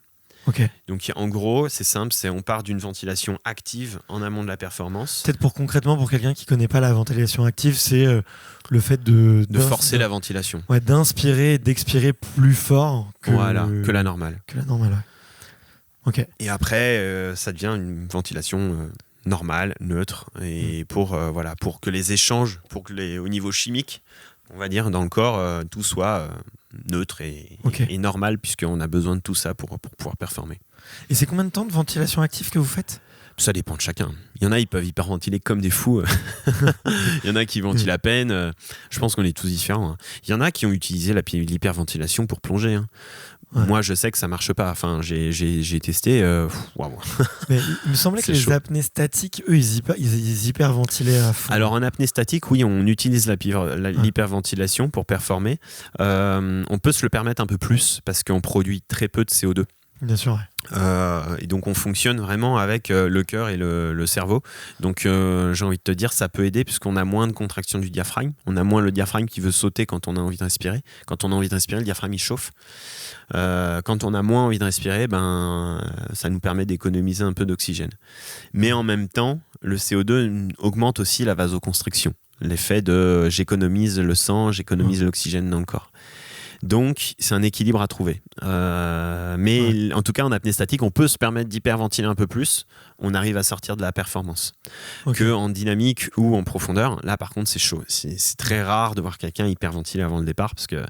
Donc en gros, c'est simple, on part d'une ventilation active en amont de la performance. Peut-être concrètement pour quelqu'un qui ne connaît pas la ventilation active, c'est le fait de forcer la ventilation. Ouais, d'inspirer et d'expirer plus fort que la normale. Ok. Et après, ça devient une ventilation normale, neutre, et pour que les échanges, au niveau chimique, on va dire, dans le corps, tout soit neutre et normal, puisqu'on a besoin de tout ça pour pouvoir performer. Et c'est combien de temps de ventilation active que vous faites ? Ça dépend de chacun. Il y en a, ils peuvent hyperventiler comme des fous. Il y en a qui ventilent à peine. Je pense qu'on est tous différents. Il y en a qui ont utilisé l'hyperventilation pour plonger. Ouais. Moi, je sais que ça marche pas. Enfin, j'ai testé. Waouh. Mais il me semblait que les apnées statiques, eux, ils hyperventilaient à fond. Alors, en apnée statique, oui, on utilise l'hyperventilation pour performer. On peut se le permettre un peu plus parce qu'on produit très peu de CO2. Bien sûr, ouais. Et donc on fonctionne vraiment avec le cœur et le cerveau. Donc j'ai envie de te dire, ça peut aider puisqu'on a moins de contraction du diaphragme. On a moins le diaphragme qui veut sauter quand on a envie de respirer. Quand on a envie de respirer, le diaphragme il chauffe. Quand on a moins envie de respirer, ça nous permet d'économiser un peu d'oxygène. Mais en même temps, le CO2 augmente aussi la vasoconstriction. L'effet de j'économise le sang, j'économise l'oxygène dans le corps. Donc, c'est un équilibre à trouver. Mais en tout cas, en apnée statique, on peut se permettre d'hyperventiler un peu plus. On arrive à sortir de la performance. Que en dynamique ou en profondeur, là, par contre, c'est chaud. C'est très rare de voir quelqu'un hyperventiler avant le départ parce que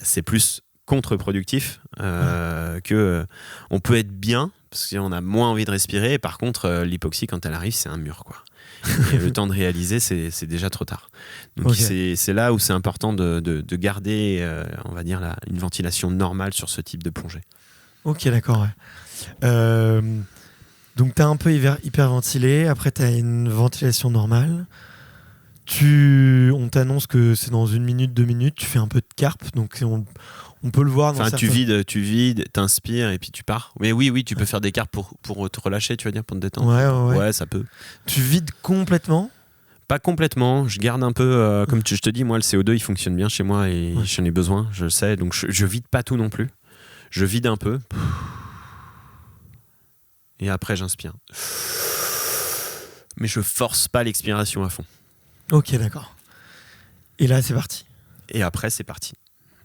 c'est plus contre-productif que on peut être bien parce qu'on a moins envie de respirer. Et par contre, l'hypoxie, quand elle arrive, c'est un mur, quoi. Et le temps de réaliser, c'est déjà trop tard. Donc c'est là où c'est important de garder, on va dire, une ventilation normale sur ce type de plongée. Ok, d'accord. Ouais. Donc tu as un peu hyperventilé, après tu as une ventilation normale. On t'annonce que c'est dans 1 minute, 2 minutes, tu fais un peu de carpe, donc on peut le voir. Enfin, tu vides, t'inspires et puis tu pars. Mais oui, tu peux faire des carpes pour te relâcher, tu vas dire, pour te détendre. Ouais, ça peut. Tu vides complètement ? Pas complètement. Je garde un peu, comme je te dis, moi, le CO2, il fonctionne bien chez moi et j'en ai besoin, je le sais. Donc, je vide pas tout non plus. Je vide un peu. Et après, j'inspire. Mais je force pas l'expiration à fond. Ok, d'accord. Et là, c'est parti. Et après, c'est parti.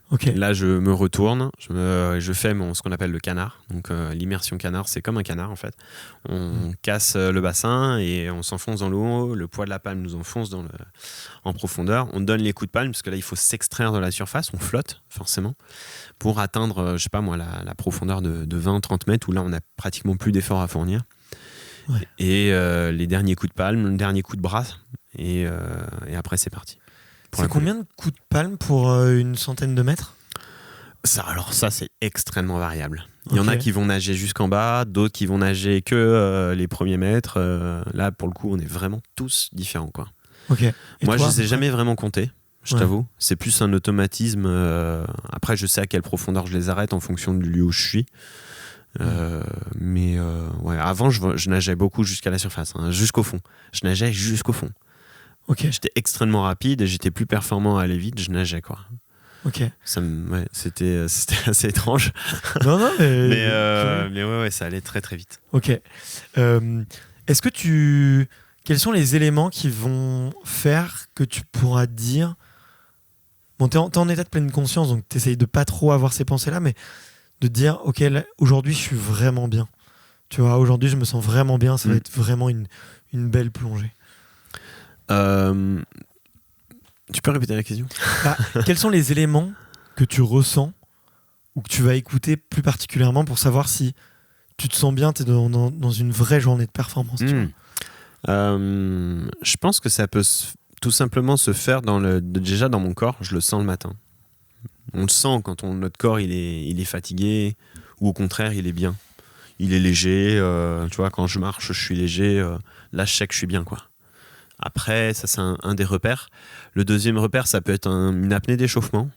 Okay. Là, je me retourne, je fais ce qu'on appelle le canard. Donc, l'immersion canard, c'est comme un canard en fait. On casse le bassin et on s'enfonce dans l'eau. Le poids de la palme nous enfonce en profondeur. On donne les coups de palme parce que là, il faut s'extraire de la surface. On flotte forcément pour atteindre, je sais pas moi, la profondeur de 20-30 mètres où là, on n'a pratiquement plus d'efforts à fournir. Ouais. Et les derniers coups de palme, le dernier coup de bras et après, c'est parti. C'est combien de coups de palme pour une centaine de mètres ? Ça, c'est extrêmement variable. Il y en a qui vont nager jusqu'en bas, d'autres qui vont nager que les premiers mètres. Là, pour le coup, on est vraiment tous différents, quoi. Okay. Moi, je ne les ai jamais vraiment comptés, je t'avoue. C'est plus un automatisme. Après, je sais à quelle profondeur je les arrête en fonction du lieu où je suis. Mais avant, je nageais beaucoup jusqu'à la surface, jusqu'au fond. Je nageais jusqu'au fond. Okay. J'étais extrêmement rapide et j'étais plus performant à aller vite, je nageais, quoi. Ok. C'était assez étrange. Non, mais ouais, ça allait très très vite. Ok. Est-ce que quels sont les éléments qui vont faire que tu pourras te dire... Bon, t'es en état de pleine conscience, donc t'essayes de pas trop avoir ces pensées-là, mais de te dire, ok, là, aujourd'hui, je suis vraiment bien. Tu vois, aujourd'hui, je me sens vraiment bien, ça va être vraiment une belle plongée. Tu peux répéter la question ? Quels sont les éléments que tu ressens ou que tu vas écouter plus particulièrement pour savoir si tu te sens bien, tu es dans une vraie journée de performance Je pense que ça peut tout simplement se faire déjà dans mon corps, je le sens le matin. On le sent quand notre corps il est fatigué ou au contraire il est bien. Il est léger, tu vois, quand je marche je suis léger, là je sais que je suis bien, quoi. Après, ça c'est un des repères. Le deuxième repère, ça peut être une apnée d'échauffement.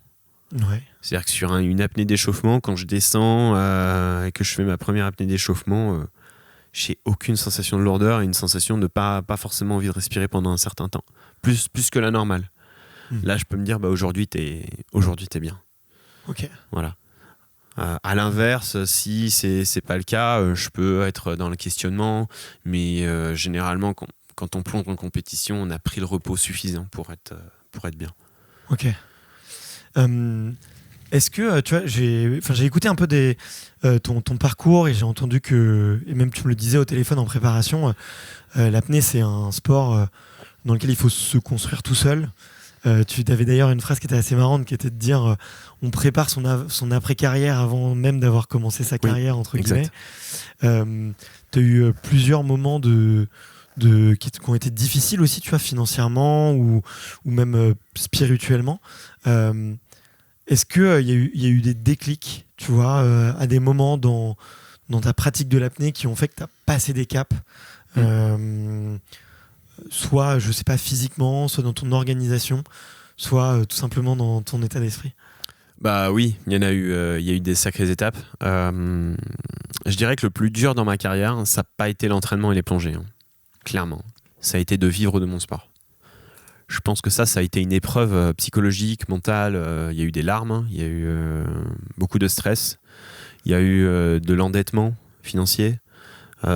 Ouais. C'est-à-dire que sur une apnée d'échauffement, quand je descends et que je fais ma première apnée d'échauffement, j'ai aucune sensation de lourdeur et une sensation de pas forcément envie de respirer pendant un certain temps. Plus que la normale. Là, je peux me dire, aujourd'hui, t'es bien. Ok. Voilà. À l'inverse, si c'est pas le cas, je peux être dans le questionnement, mais généralement, quand on plonge en compétition, on a pris le repos suffisant pour être bien. Ok. Est-ce que, tu vois, j'ai écouté un peu ton parcours et j'ai entendu que, et même tu me le disais au téléphone en préparation, l'apnée c'est un sport dans lequel il faut se construire tout seul. Tu avais d'ailleurs une phrase qui était assez marrante, qui était de dire on prépare son après-carrière avant même d'avoir commencé sa carrière, entre guillemets. Tu as eu plusieurs moments qui ont été difficiles aussi, tu vois, financièrement ou même spirituellement. Est-ce qu'il y a eu des déclics, tu vois, à des moments dans ta pratique de l'apnée qui ont fait que tu as passé des caps soit, je sais pas, physiquement, soit dans ton organisation, soit tout simplement dans ton état d'esprit? Bah oui, il y a eu des sacrées étapes. Je dirais que le plus dur dans ma carrière, ça n'a pas été l'entraînement et les plongées, hein. Clairement. Ça a été de vivre de mon sport. Je pense que ça a été une épreuve psychologique, mentale. Il y a eu des larmes, hein. Il y a eu beaucoup de stress. Il y a eu de l'endettement financier. Il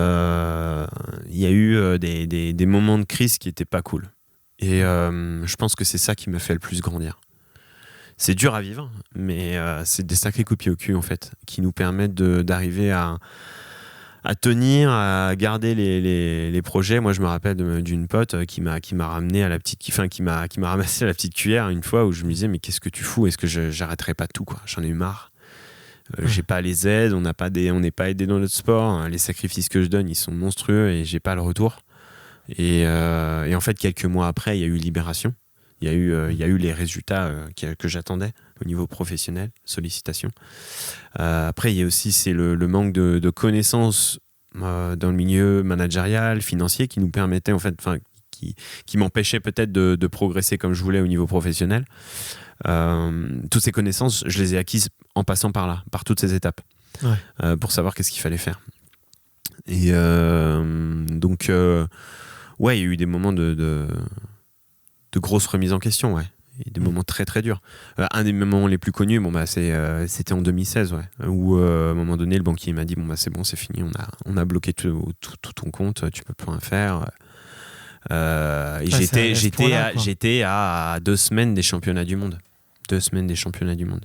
y a eu des moments de crise qui n'étaient pas cool. Et je pense que c'est ça qui me fait le plus grandir. C'est dur à vivre, mais c'est des sacrés coups de pied au cul, en fait, qui nous permettent d'arriver à tenir, à garder les projets. Moi, je me rappelle d'une pote qui m'a ramené à la petite, qui m'a ramassé à la petite cuillère une fois, où je me disais, mais qu'est-ce que tu fous? Est-ce que j'arrêterai pas tout, quoi? J'en ai eu marre. J'ai pas les aides, on n'est pas aidé dans notre sport. Les sacrifices que je donne, ils sont monstrueux et j'ai pas le retour. Et en fait, quelques mois après, il y a eu Libération. Il y a eu les résultats que j'attendais au niveau professionnel, sollicitations. Après, il y a aussi le manque de connaissances dans le milieu managérial, financier, qui nous permettait, en fait, qui m'empêchait peut-être de progresser comme je voulais au niveau professionnel. Toutes ces connaissances, je les ai acquises en passant par là, par toutes ces étapes, pour savoir qu'est-ce qu'il fallait faire. Et donc, ouais, il y a eu des moments de grosses remises en question, ouais. Et des moments très très durs. Un des moments les plus connus, c'était en 2016, où à un moment donné, le banquier m'a dit c'est bon, c'est fini, on a bloqué tout ton compte, tu peux plus rien faire. Et j'étais à 2 semaines des championnats du monde. 2 semaines des championnats du monde.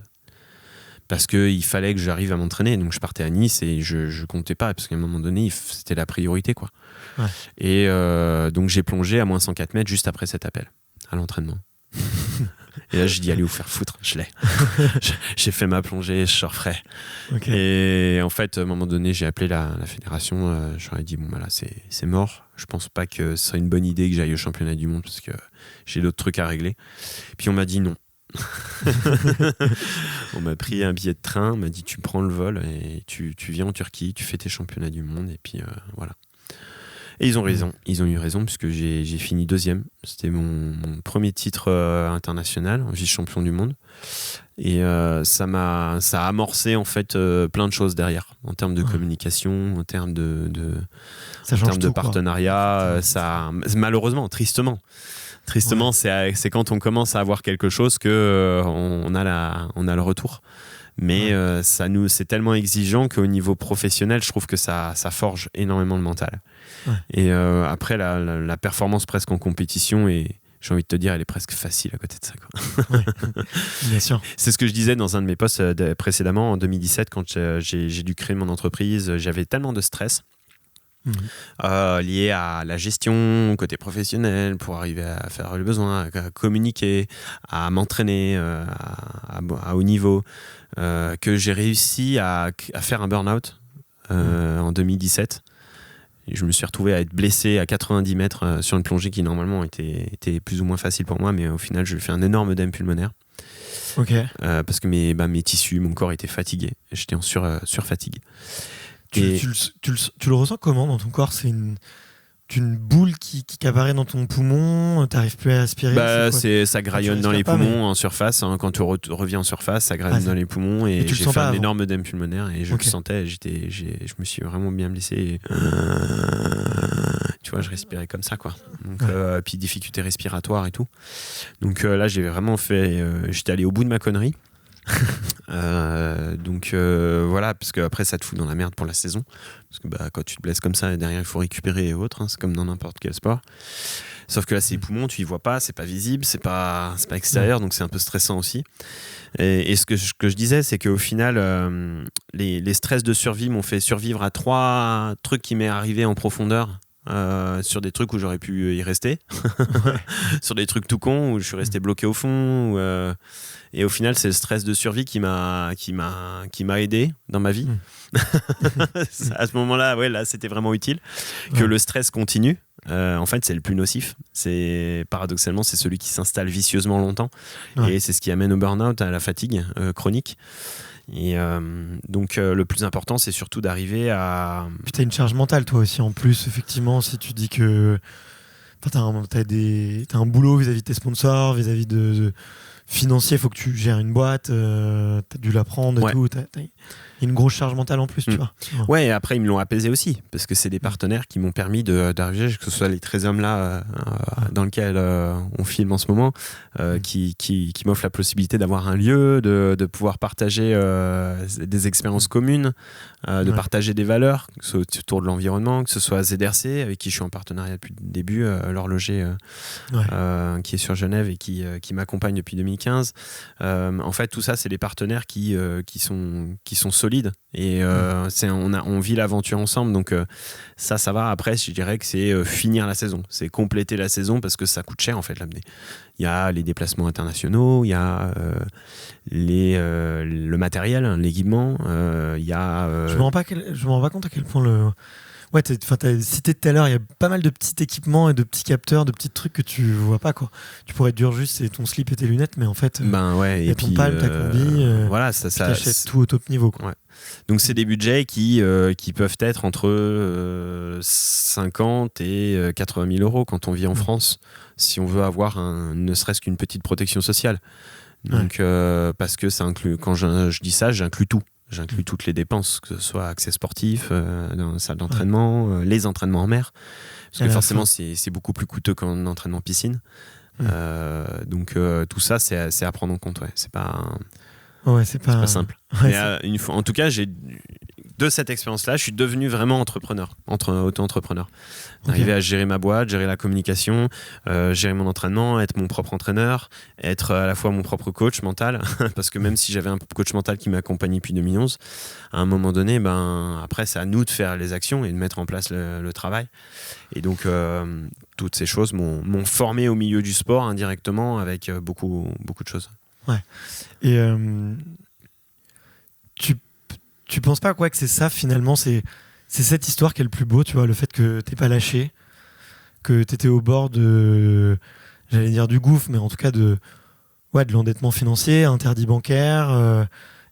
Parce qu'il fallait que j'arrive à m'entraîner. Donc je partais à Nice et je comptais pas, parce qu'à un moment donné, c'était la priorité, quoi. Ouais. Et donc j'ai plongé à moins 104 mètres juste après cet appel à l'entraînement. Et là, je dis allez vous faire foutre, je l'ai. J'ai fait ma plongée, je surferai. Okay. Et en fait, à un moment donné, j'ai appelé la fédération. Je leur ai dit là, c'est mort. Je pense pas que ce serait une bonne idée que j'aille au championnat du monde parce que j'ai d'autres trucs à régler. Puis on m'a dit non. On m'a pris un billet de train, on m'a dit tu prends le vol et tu viens en Turquie, tu fais tes championnats du monde et puis voilà. Et ils ont raison, ils ont eu raison puisque j'ai fini 2e. C'était mon premier titre international, vice-champion du monde. Et ça a amorcé en fait plein de choses derrière, en termes de communication, en termes de partenariat. Ça, malheureusement, tristement, c'est quand on commence à avoir quelque chose que on a le retour. Mais c'est tellement exigeant qu'au niveau professionnel, je trouve que ça forge énormément le mental. Ouais. Et après, la performance presque en compétition, et j'ai envie de te dire, elle est presque facile à côté de ça, quoi. Ouais, bien sûr. C'est ce que je disais dans un de mes posts précédemment, en 2017, quand j'ai dû créer mon entreprise. J'avais tellement de stress. Lié à la gestion côté professionnel pour arriver à faire le besoin, à communiquer, à m'entraîner à haut niveau, que j'ai réussi à faire un burn-out en 2017. Et je me suis retrouvé à être blessé à 90 mètres sur une plongée qui normalement était plus ou moins facile pour moi, mais au final j'ai fait un énorme œdème pulmonaire. Okay. Parce que mes tissus, mon corps était fatigué, j'étais en surfatigue. Tu le ressens comment dans ton corps? C'est une boule qui apparaît dans ton poumon, t'arrives plus à aspirer? Ça graillonne dans les poumons en surface, hein. Quand tu reviens en surface, ça graillonne dans les poumons, et j'ai fait un énorme œdème pulmonaire et je le sentais. Je me suis vraiment bien blessé. Tu vois, je respirais comme ça, quoi. Donc, puis difficulté respiratoire et tout. Donc là, j'ai vraiment j'étais allé au bout de ma connerie. Donc voilà, parce que après ça te fout dans la merde pour la saison, parce que quand tu te blesses comme ça, derrière il faut récupérer et autres, hein, c'est comme dans n'importe quel sport, sauf que là c'est les poumons, tu y vois pas, c'est pas visible, c'est pas extérieur, donc c'est un peu stressant aussi. Et ce que je disais, c'est qu'au final les stress de survie m'ont fait survivre à 3 trucs qui m'est arrivé en profondeur sur des trucs où j'aurais pu y rester, sur des trucs tout cons où je suis resté bloqué au fond. Et au final, c'est le stress de survie qui m'a aidé dans ma vie. À ce moment-là, là, c'était vraiment utile. Que le stress continue. En fait, c'est le plus nocif. Paradoxalement, c'est celui qui s'installe vicieusement longtemps. Et c'est ce qui amène au burn-out, à la fatigue chronique. Et donc le plus important, c'est surtout d'arriver à... Puis t'as une charge mentale toi aussi en plus, effectivement, si tu dis que t'as un boulot vis-à-vis de tes sponsors, vis-à-vis de financier, il faut que tu gères une boîte, t'as dû l'apprendre et tout, il y a une grosse charge mentale en plus, tu vois. Ouais, et après ils me l'ont apaisé aussi, parce que c'est des partenaires qui m'ont permis d'arriver, que ce soit les 13 hommes là dans lequel on filme en ce moment, qui m'offrent la possibilité d'avoir un lieu, de pouvoir partager des expériences communes, de partager des valeurs, que ce soit autour de l'environnement, que ce soit ZRC, avec qui je suis en partenariat depuis le début, l'horloger qui est sur Genève et qui m'accompagne depuis 2015. En fait, tout ça, c'est des partenaires qui sont solides. Et on vit l'aventure ensemble, donc ça va. Après, je dirais que c'est finir la saison, c'est compléter la saison, parce que ça coûte cher en fait l'amener. Il y a les déplacements internationaux, il y a le matériel, l'équipement, il y a... Je me rends pas compte à quel point Ouais, t'as cité tout à l'heure, il y a pas mal de petits équipements et de petits capteurs, de petits trucs que tu vois pas, quoi. Tu pourrais dire juste c'est ton slip et tes lunettes, mais en fait, y a ton palme, ta combi, voilà, t'achètes tout au top niveau, quoi. Ouais. Donc c'est des budgets qui peuvent être entre 50 et 80 000 euros quand on vit en France, si on veut avoir ne serait-ce qu'une petite protection sociale. Donc parce que ça inclut, quand je dis ça, j'inclus tout. J'inclus toutes les dépenses, que ce soit accès sportif, dans la salle d'entraînement, les entraînements en mer, parce que forcément c'est beaucoup plus coûteux qu'un entraînement piscine. Donc tout ça, c'est à prendre en compte. C'est pas simple. Mais en tout cas, de cette expérience-là, je suis devenu vraiment auto-entrepreneur. Arriver à gérer ma boîte, gérer la communication, gérer mon entraînement, être mon propre entraîneur, être à la fois mon propre coach mental, parce que même si j'avais un coach mental qui m'accompagnait depuis 2011, à un moment donné, après, c'est à nous de faire les actions et de mettre en place le travail. Et donc, toutes ces choses m'ont formé au milieu du sport indirectement, avec beaucoup, beaucoup de choses. Ouais. Et tu penses pas que c'est ça finalement, c'est cette histoire qui est le plus beau, tu vois, le fait que t'es pas lâché, que t'étais au bord j'allais dire du gouffre, mais en tout cas de l'endettement financier, interdit bancaire,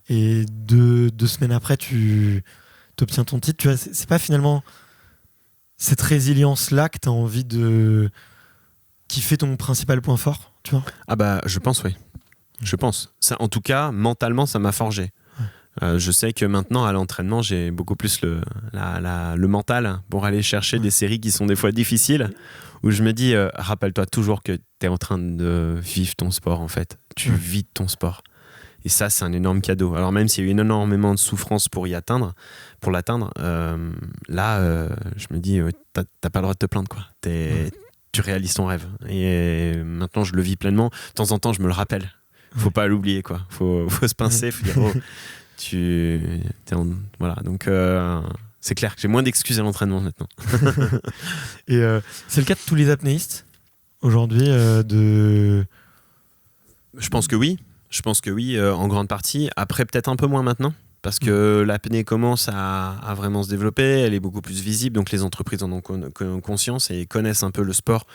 et 2 semaines après tu obtiens ton titre, tu vois, c'est pas finalement cette résilience là que t'as envie qui fait ton principal point fort, tu vois? Je pense, oui. Je pense. Ça, en tout cas, mentalement, ça m'a forgé. Je sais que maintenant, à l'entraînement, j'ai beaucoup plus le mental pour aller chercher des séries qui sont des fois difficiles, où je me dis, rappelle-toi toujours que tu es en train de vivre ton sport, en fait. Tu vis ton sport. Et ça, c'est un énorme cadeau. Alors même s'il y a eu énormément de souffrance pour l'atteindre, là, je me dis, t'as pas le droit de te plaindre, quoi. Tu réalises ton rêve. Et maintenant, je le vis pleinement. De temps en temps, je me le rappelle. Faut pas l'oublier, quoi. Faut se pincer, faut dire, voilà. Donc c'est clair que j'ai moins d'excuses à l'entraînement maintenant. Et c'est le cas de tous les apnéistes aujourd'hui Je pense que oui. En grande partie. Après, peut-être un peu moins maintenant, parce que l'apnée commence à vraiment se développer, elle est beaucoup plus visible, donc les entreprises en ont conscience et connaissent un peu le sport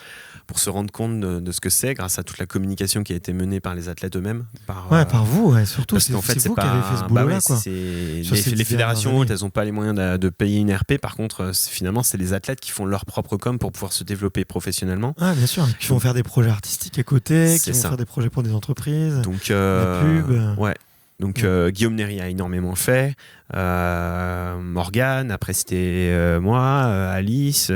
pour se rendre compte de ce que c'est, grâce à toute la communication qui a été menée par les athlètes eux-mêmes. Par vous, surtout. Parce qu'en fait, c'est vous qui avez fait ce boulot-là. Les fédérations, elles n'ont pas les moyens de payer une RP. Par contre, finalement, c'est les athlètes qui font leur propre com pour pouvoir se développer professionnellement. Ah, bien sûr. Qui vont faire des projets artistiques à côté, qui vont faire des projets pour des entreprises. Donc, la pub. Ouais. Donc Guillaume Néry a énormément fait, Morgane, après c'était moi, Alice,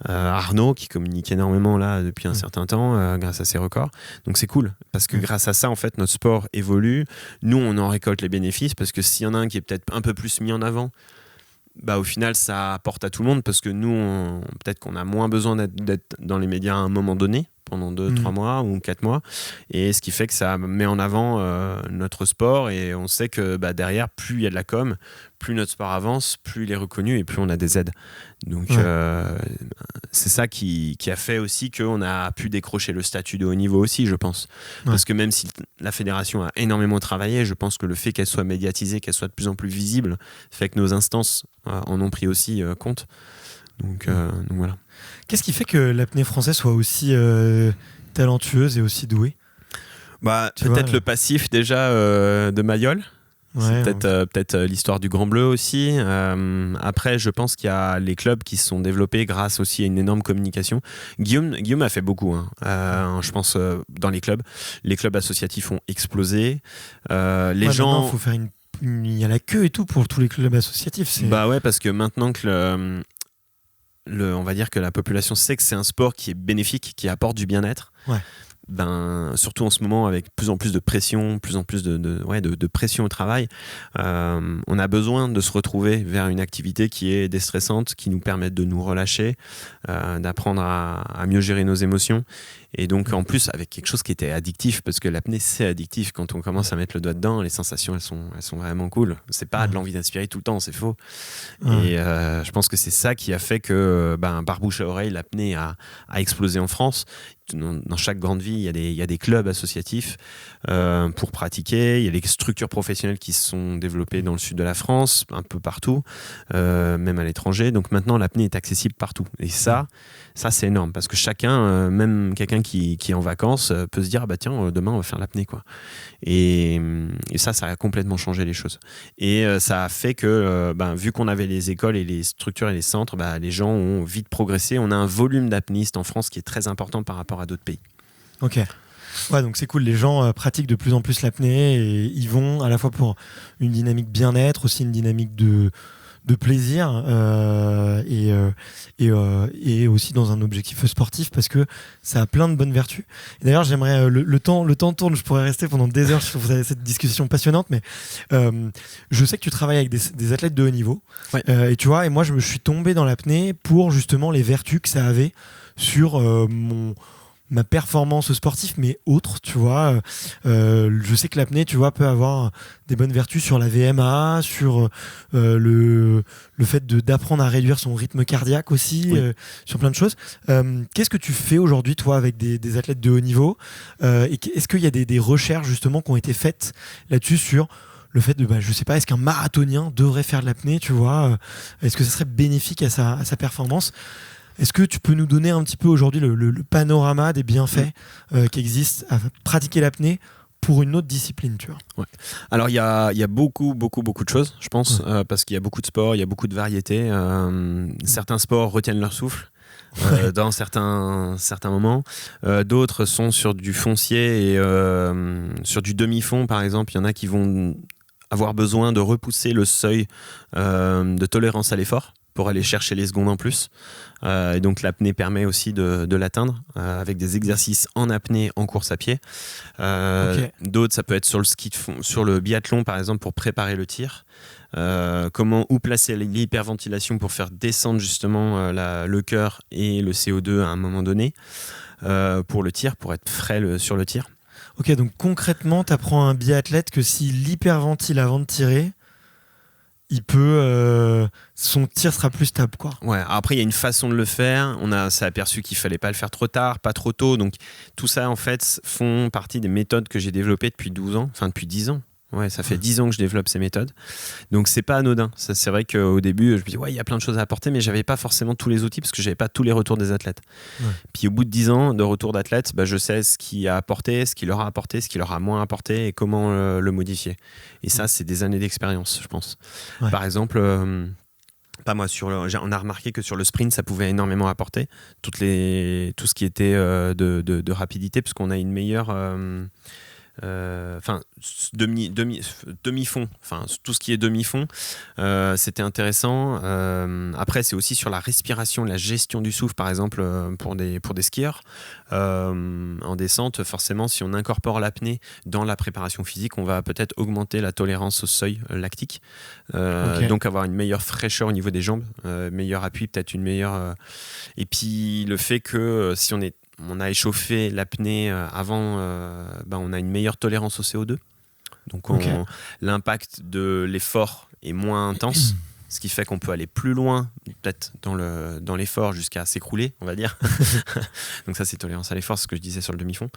Arnaud qui communique énormément là depuis un certain temps grâce à ses records. Donc c'est cool parce que grâce à ça en fait notre sport évolue. Nous on en récolte les bénéfices parce que s'il y en a un qui est peut-être un peu plus mis en avant, au final ça apporte à tout le monde parce que nous peut-être qu'on a moins besoin d'être dans les médias à un moment donné pendant 2-3 mois ou 4 mois. Et ce qui fait que ça met en avant notre sport. Et on sait que derrière, plus il y a de la com, plus notre sport avance, plus il est reconnu et plus on a des aides. Donc c'est ça qui a fait aussi qu'on a pu décrocher le statut de haut niveau aussi, je pense. Parce que même si la fédération a énormément travaillé, je pense que le fait qu'elle soit médiatisée, qu'elle soit de plus en plus visible, fait que nos instances en ont pris aussi compte. Donc voilà. Qu'est-ce qui fait que l'apnée française soit aussi talentueuse et aussi douée ? Peut-être le passif déjà de Mayol. C'est peut-être l'histoire du Grand Bleu aussi. Après, je pense qu'il y a les clubs qui se sont développés grâce aussi à une énorme communication. Guillaume a fait beaucoup. Je pense dans les clubs associatifs ont explosé. Les gens. Faut faire il y a la queue et tout pour tous les clubs associatifs. Parce que maintenant que on va dire que la population sait que c'est un sport qui est bénéfique, qui apporte du bien-être. Ouais. Surtout en ce moment avec plus en plus de pression, plus en plus de pression au travail, on a besoin de se retrouver vers une activité qui est déstressante, qui nous permette de nous relâcher, d'apprendre à mieux gérer nos émotions. Et donc en plus avec quelque chose qui était addictif, parce que l'apnée c'est addictif. Quand on commence à mettre le doigt dedans, les sensations elles sont vraiment cool. C'est pas de l'envie d'inspirer tout le temps, c'est faux. Et je pense que c'est ça qui a fait que par bouche à oreille, l'apnée a explosé en France. Dans chaque grande ville, il y a des clubs associatifs pour pratiquer. Il y a des structures professionnelles qui se sont développées dans le sud de la France, un peu partout, même à l'étranger. Donc maintenant, l'apnée est accessible partout. Et ça c'est énorme, parce que chacun, même quelqu'un qui est en vacances, peut se dire tiens, demain on va faire l'apnée, quoi. Et ça a complètement changé les choses. Et ça a fait que vu qu'on avait les écoles et les structures et les centres, les gens ont vite progressé. On a un volume d'apnéistes en France qui est très important par rapport à d'autres pays. Ok. Ouais, donc c'est cool, les gens pratiquent de plus en plus l'apnée et ils vont à la fois pour une dynamique bien-être, aussi une dynamique de plaisir et aussi dans un objectif sportif, parce que ça a plein de bonnes vertus. Et d'ailleurs, j'aimerais le temps tourne, je pourrais rester pendant des heures sur cette discussion passionnante, mais je sais que tu travailles avec des athlètes de haut niveau. Ouais. Et tu vois, et moi je suis tombé dans l'apnée pour justement les vertus que ça avait sur ma performance sportive, mais autre, tu vois. Je sais que l'apnée, tu vois, peut avoir des bonnes vertus sur la VMA, sur le fait d'apprendre à réduire son rythme cardiaque aussi, sur plein de choses. Qu'est-ce que tu fais aujourd'hui, toi, avec des athlètes de haut niveau, et est-ce qu'il y a des recherches, justement, qui ont été faites là-dessus sur le fait de, je sais pas, est-ce qu'un marathonien devrait faire de l'apnée, tu vois, est-ce que ça serait bénéfique à sa performance ? Est-ce que tu peux nous donner un petit peu aujourd'hui le panorama des bienfaits qui existent à pratiquer l'apnée pour une autre discipline, tu vois ? Ouais. Alors il y a beaucoup de choses, je pense, parce qu'il y a beaucoup de sports, il y a beaucoup de variétés. Certains sports retiennent leur souffle. Dans certains moments, d'autres sont sur du foncier et sur du demi-fond, par exemple. Il y en a qui vont avoir besoin de repousser le seuil de tolérance à l'effort pour aller chercher les secondes en plus. Et donc l'apnée permet aussi de l'atteindre avec des exercices en apnée en course à pied. D'autres, ça peut être sur le ski de fond, sur le biathlon par exemple, pour préparer le tir. Où placer l'hyperventilation pour faire descendre justement le cœur et le CO2 à un moment donné pour le tir, pour être frais sur le tir. Ok, donc concrètement, tu apprends à un biathlète que s'il hyperventile avant de tirer, il peut, son tir sera plus stable, quoi. Ouais. Après, il y a une façon de le faire. On s'est aperçu qu'il fallait pas le faire trop tard, pas trop tôt. Donc tout ça, en fait, font partie des méthodes que j'ai développées depuis 12 ans, enfin depuis 10 ans. Ouais, ça fait 10 ans que je développe ces méthodes. Donc c'est pas anodin. Ça, c'est vrai qu'au début, je me dis il y a plein de choses à apporter, mais j'avais pas forcément tous les outils parce que j'avais pas tous les retours des athlètes. Ouais. Puis au bout de 10 ans de retour d'athlètes, je sais ce qui a apporté, ce qui leur a apporté, ce qui leur a moins apporté et comment le modifier. Et ça, c'est des années d'expérience, je pense. Ouais. Par exemple, on a remarqué que sur le sprint, ça pouvait énormément apporter tout ce qui était de rapidité, parce qu'on a une meilleure demi-fond, enfin tout ce qui est demi-fond, c'était intéressant. Après, c'est aussi sur la respiration, la gestion du souffle, par exemple, pour des skieurs. En descente, forcément, si on incorpore l'apnée dans la préparation physique, on va peut-être augmenter la tolérance au seuil lactique, donc avoir une meilleure fraîcheur au niveau des jambes, meilleur appui, peut-être une meilleure. Et puis le fait que si on est on a échauffé l'apnée avant, on a une meilleure tolérance au CO2. Donc l'impact de l'effort est moins intense, ce qui fait qu'on peut aller plus loin, peut-être dans l'effort jusqu'à s'écrouler, on va dire. Donc ça, c'est tolérance à l'effort, c'est ce que je disais sur le demi-fond.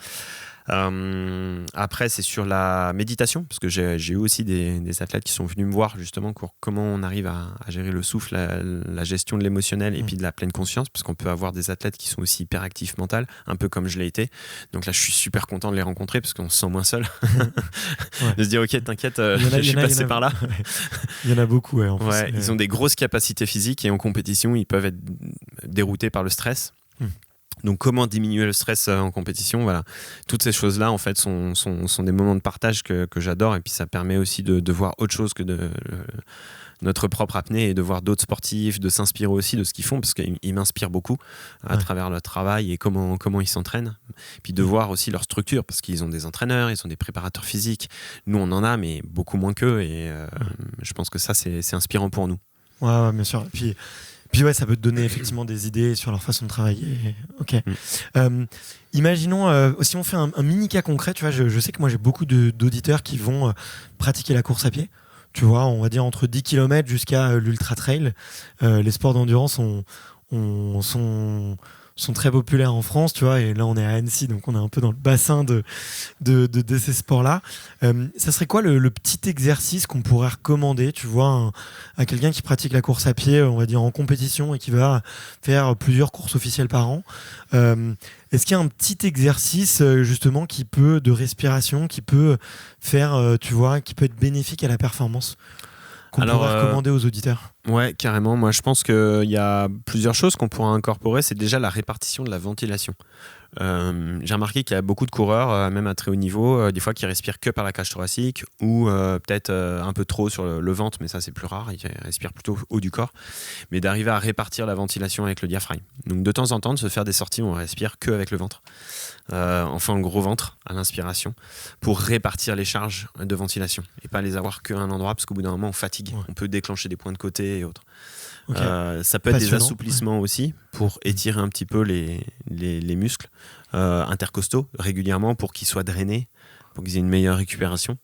Après, c'est sur la méditation, parce que j'ai eu aussi des athlètes qui sont venus me voir justement pour comment on arrive à gérer le souffle, la gestion de l'émotionnel et puis de la pleine conscience, parce qu'on peut avoir des athlètes qui sont aussi hyperactifs mental, un peu comme je l'ai été. Donc là, je suis super content de les rencontrer parce qu'on se sent moins seul. De se dire, ok, t'inquiète, je suis passé par là. Il y en a beaucoup, en plus. Ils ont des grosses capacités physiques et en compétition, ils peuvent être déroutés par le stress. Donc comment diminuer le stress en compétition, voilà. Toutes ces choses-là en fait sont des moments de partage que j'adore, et puis ça permet aussi de voir autre chose que notre propre apnée, et de voir d'autres sportifs, de s'inspirer aussi de ce qu'ils font, parce qu'ils m'inspirent beaucoup à travers leur travail et comment ils s'entraînent, puis de voir aussi leur structure, parce qu'ils ont des entraîneurs, ils ont des préparateurs physiques, nous on en a mais beaucoup moins qu'eux, et je pense que ça c'est inspirant pour nous. Ouais, bien sûr. Puis ouais, ça peut te donner effectivement des idées sur leur façon de travailler. Ok. Imaginons, si on fait un mini cas concret, tu vois, je sais que moi j'ai beaucoup d'auditeurs qui vont pratiquer la course à pied. Tu vois, on va dire entre 10 km jusqu'à l'ultra trail. Les sports d'endurance sont très populaires en France, tu vois, et là on est à Annecy, donc on est un peu dans le bassin de ces sports-là. Ça serait quoi le petit exercice qu'on pourrait recommander, tu vois, à quelqu'un qui pratique la course à pied, on va dire en compétition, et qui va faire plusieurs courses officielles par an? Est-ce qu'il y a un petit exercice justement de respiration qui peut faire, tu vois, qui peut être bénéfique à la performance, qu'on pourrait recommander aux auditeurs? Ouais, carrément. Moi, je pense qu'il y a plusieurs choses qu'on pourra incorporer. C'est déjà la répartition de la ventilation. J'ai remarqué qu'il y a beaucoup de coureurs, même à très haut niveau, des fois qui respirent que par la cage thoracique, ou peut-être un peu trop sur le ventre, mais ça c'est plus rare, ils respirent plutôt haut du corps. Mais d'arriver à répartir la ventilation avec le diaphragme. Donc de temps en temps, de se faire des sorties où on respire que avec le ventre. Enfin le gros ventre à l'inspiration, pour répartir les charges de ventilation et pas les avoir qu'à un endroit, parce qu'au bout d'un moment on fatigue. Ouais. On peut déclencher des points de côté et autres. Okay. Ça peut être des assouplissements aussi pour étirer un petit peu les muscles intercostaux régulièrement pour qu'ils soient drainés, pour qu'ils aient une meilleure récupération.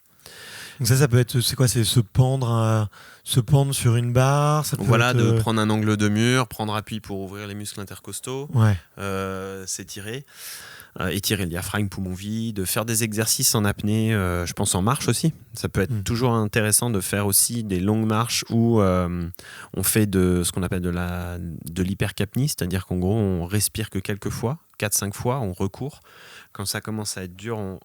Donc ça peut être, c'est quoi? C'est se pendre sur une barre, ça peut voilà, de prendre un angle de mur, prendre appui pour ouvrir les muscles intercostaux, s'étirer. Étirer le diaphragme, poumon vide, faire des exercices en apnée, je pense en marche aussi. Ça peut être toujours intéressant de faire aussi des longues marches où on fait de ce qu'on appelle de l'hypercapnie, c'est-à-dire qu'en gros on respire que quelques fois, 4-5 fois, on recourt. Quand ça commence à être dur, on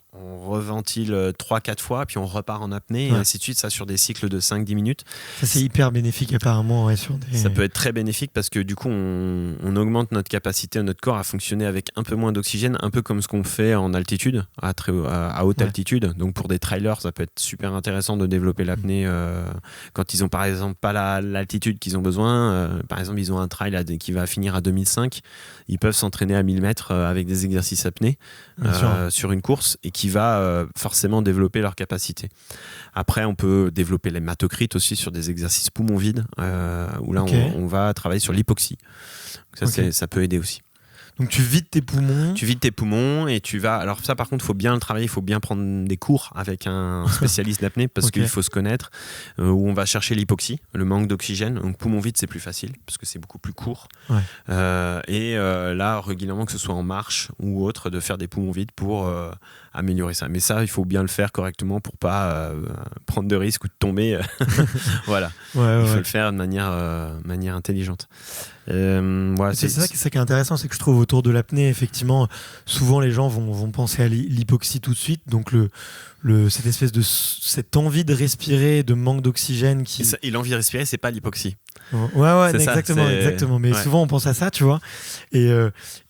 reventile 3-4 fois, puis on repart en apnée, et ainsi de suite, ça sur des cycles de 5-10 minutes. Ça, c'est hyper bénéfique apparemment. Ouais, Ça peut être très bénéfique parce que du coup, on augmente notre capacité, notre corps à fonctionner avec un peu moins d'oxygène, un peu comme ce qu'on fait en altitude, à haute altitude. Donc pour des trailers, ça peut être super intéressant de développer l'apnée quand ils ont par exemple pas l'altitude qu'ils ont besoin. Par exemple, ils ont un trail qui va finir à 2005. Ils peuvent s'entraîner à 1000 mètres avec des exercices apnée sur une course, et qui va forcément développer leur capacité. Après, on peut développer l'hématocrite aussi sur des exercices poumons vides, où là, on va travailler sur l'hypoxie. Ça peut aider aussi. Donc tu vides tes poumons. Tu vides tes poumons et tu vas... Alors ça par contre, il faut bien le travailler, il faut bien prendre des cours avec un spécialiste d'apnée, parce qu'il faut se connaître, où on va chercher l'hypoxie, le manque d'oxygène. Donc poumon vide, c'est plus facile parce que c'est beaucoup plus court. Là, régulièrement, que ce soit en marche ou autre, de faire des poumons vides pour améliorer ça. Mais ça, il faut bien le faire correctement pour pas prendre de risques ou de tomber. Voilà. Il faut le faire de manière intelligente. C'est ça qui est intéressant, c'est que je trouve autour de l'apnée, effectivement, souvent les gens vont penser à l'hypoxie tout de suite, donc cette espèce de cette envie de respirer, de manque d'oxygène et l'envie de respirer, c'est pas l'hypoxie. Exactement. Mais souvent on pense à ça, tu vois. Et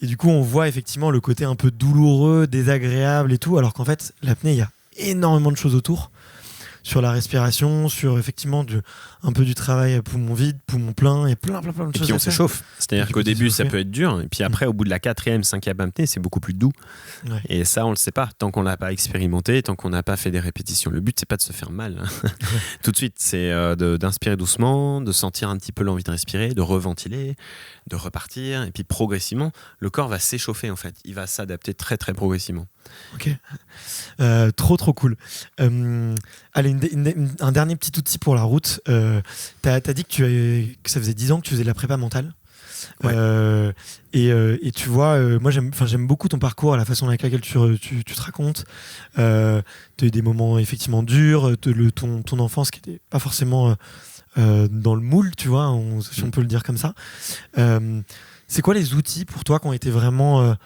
du coup on voit effectivement le côté un peu douloureux, désagréable et tout, alors qu'en fait l'apnée, il y a énormément de choses autour. sur la respiration, sur effectivement un peu du travail à poumon vide, poumon plein, et plein de choses. Et puis on s'échauffe. C'est-à-dire qu'au début, ça peut être dur. Et puis après, au bout de la 4e, 5e apnée, c'est beaucoup plus doux. Ouais. Et ça, on le sait pas. Tant qu'on l'a pas expérimenté, tant qu'on n'a pas fait des répétitions. Le but, c'est pas de se faire mal. Tout de suite, c'est d'inspirer doucement, de sentir un petit peu l'envie de respirer, de reventiler, de repartir. Et puis progressivement, le corps va s'échauffer en fait. Il va s'adapter très très progressivement. Ok. Trop cool. Allez, un dernier petit outil pour la route. T'as dit que ça faisait 10 ans que tu faisais de la prépa mentale. Ouais. Et tu vois, moi j'aime beaucoup ton parcours, la façon avec laquelle tu te racontes. T'as eu des moments effectivement durs, ton enfance qui n'était pas forcément dans le moule, tu vois, si on peut le dire comme ça. C'est quoi les outils pour toi qui ont été vraiment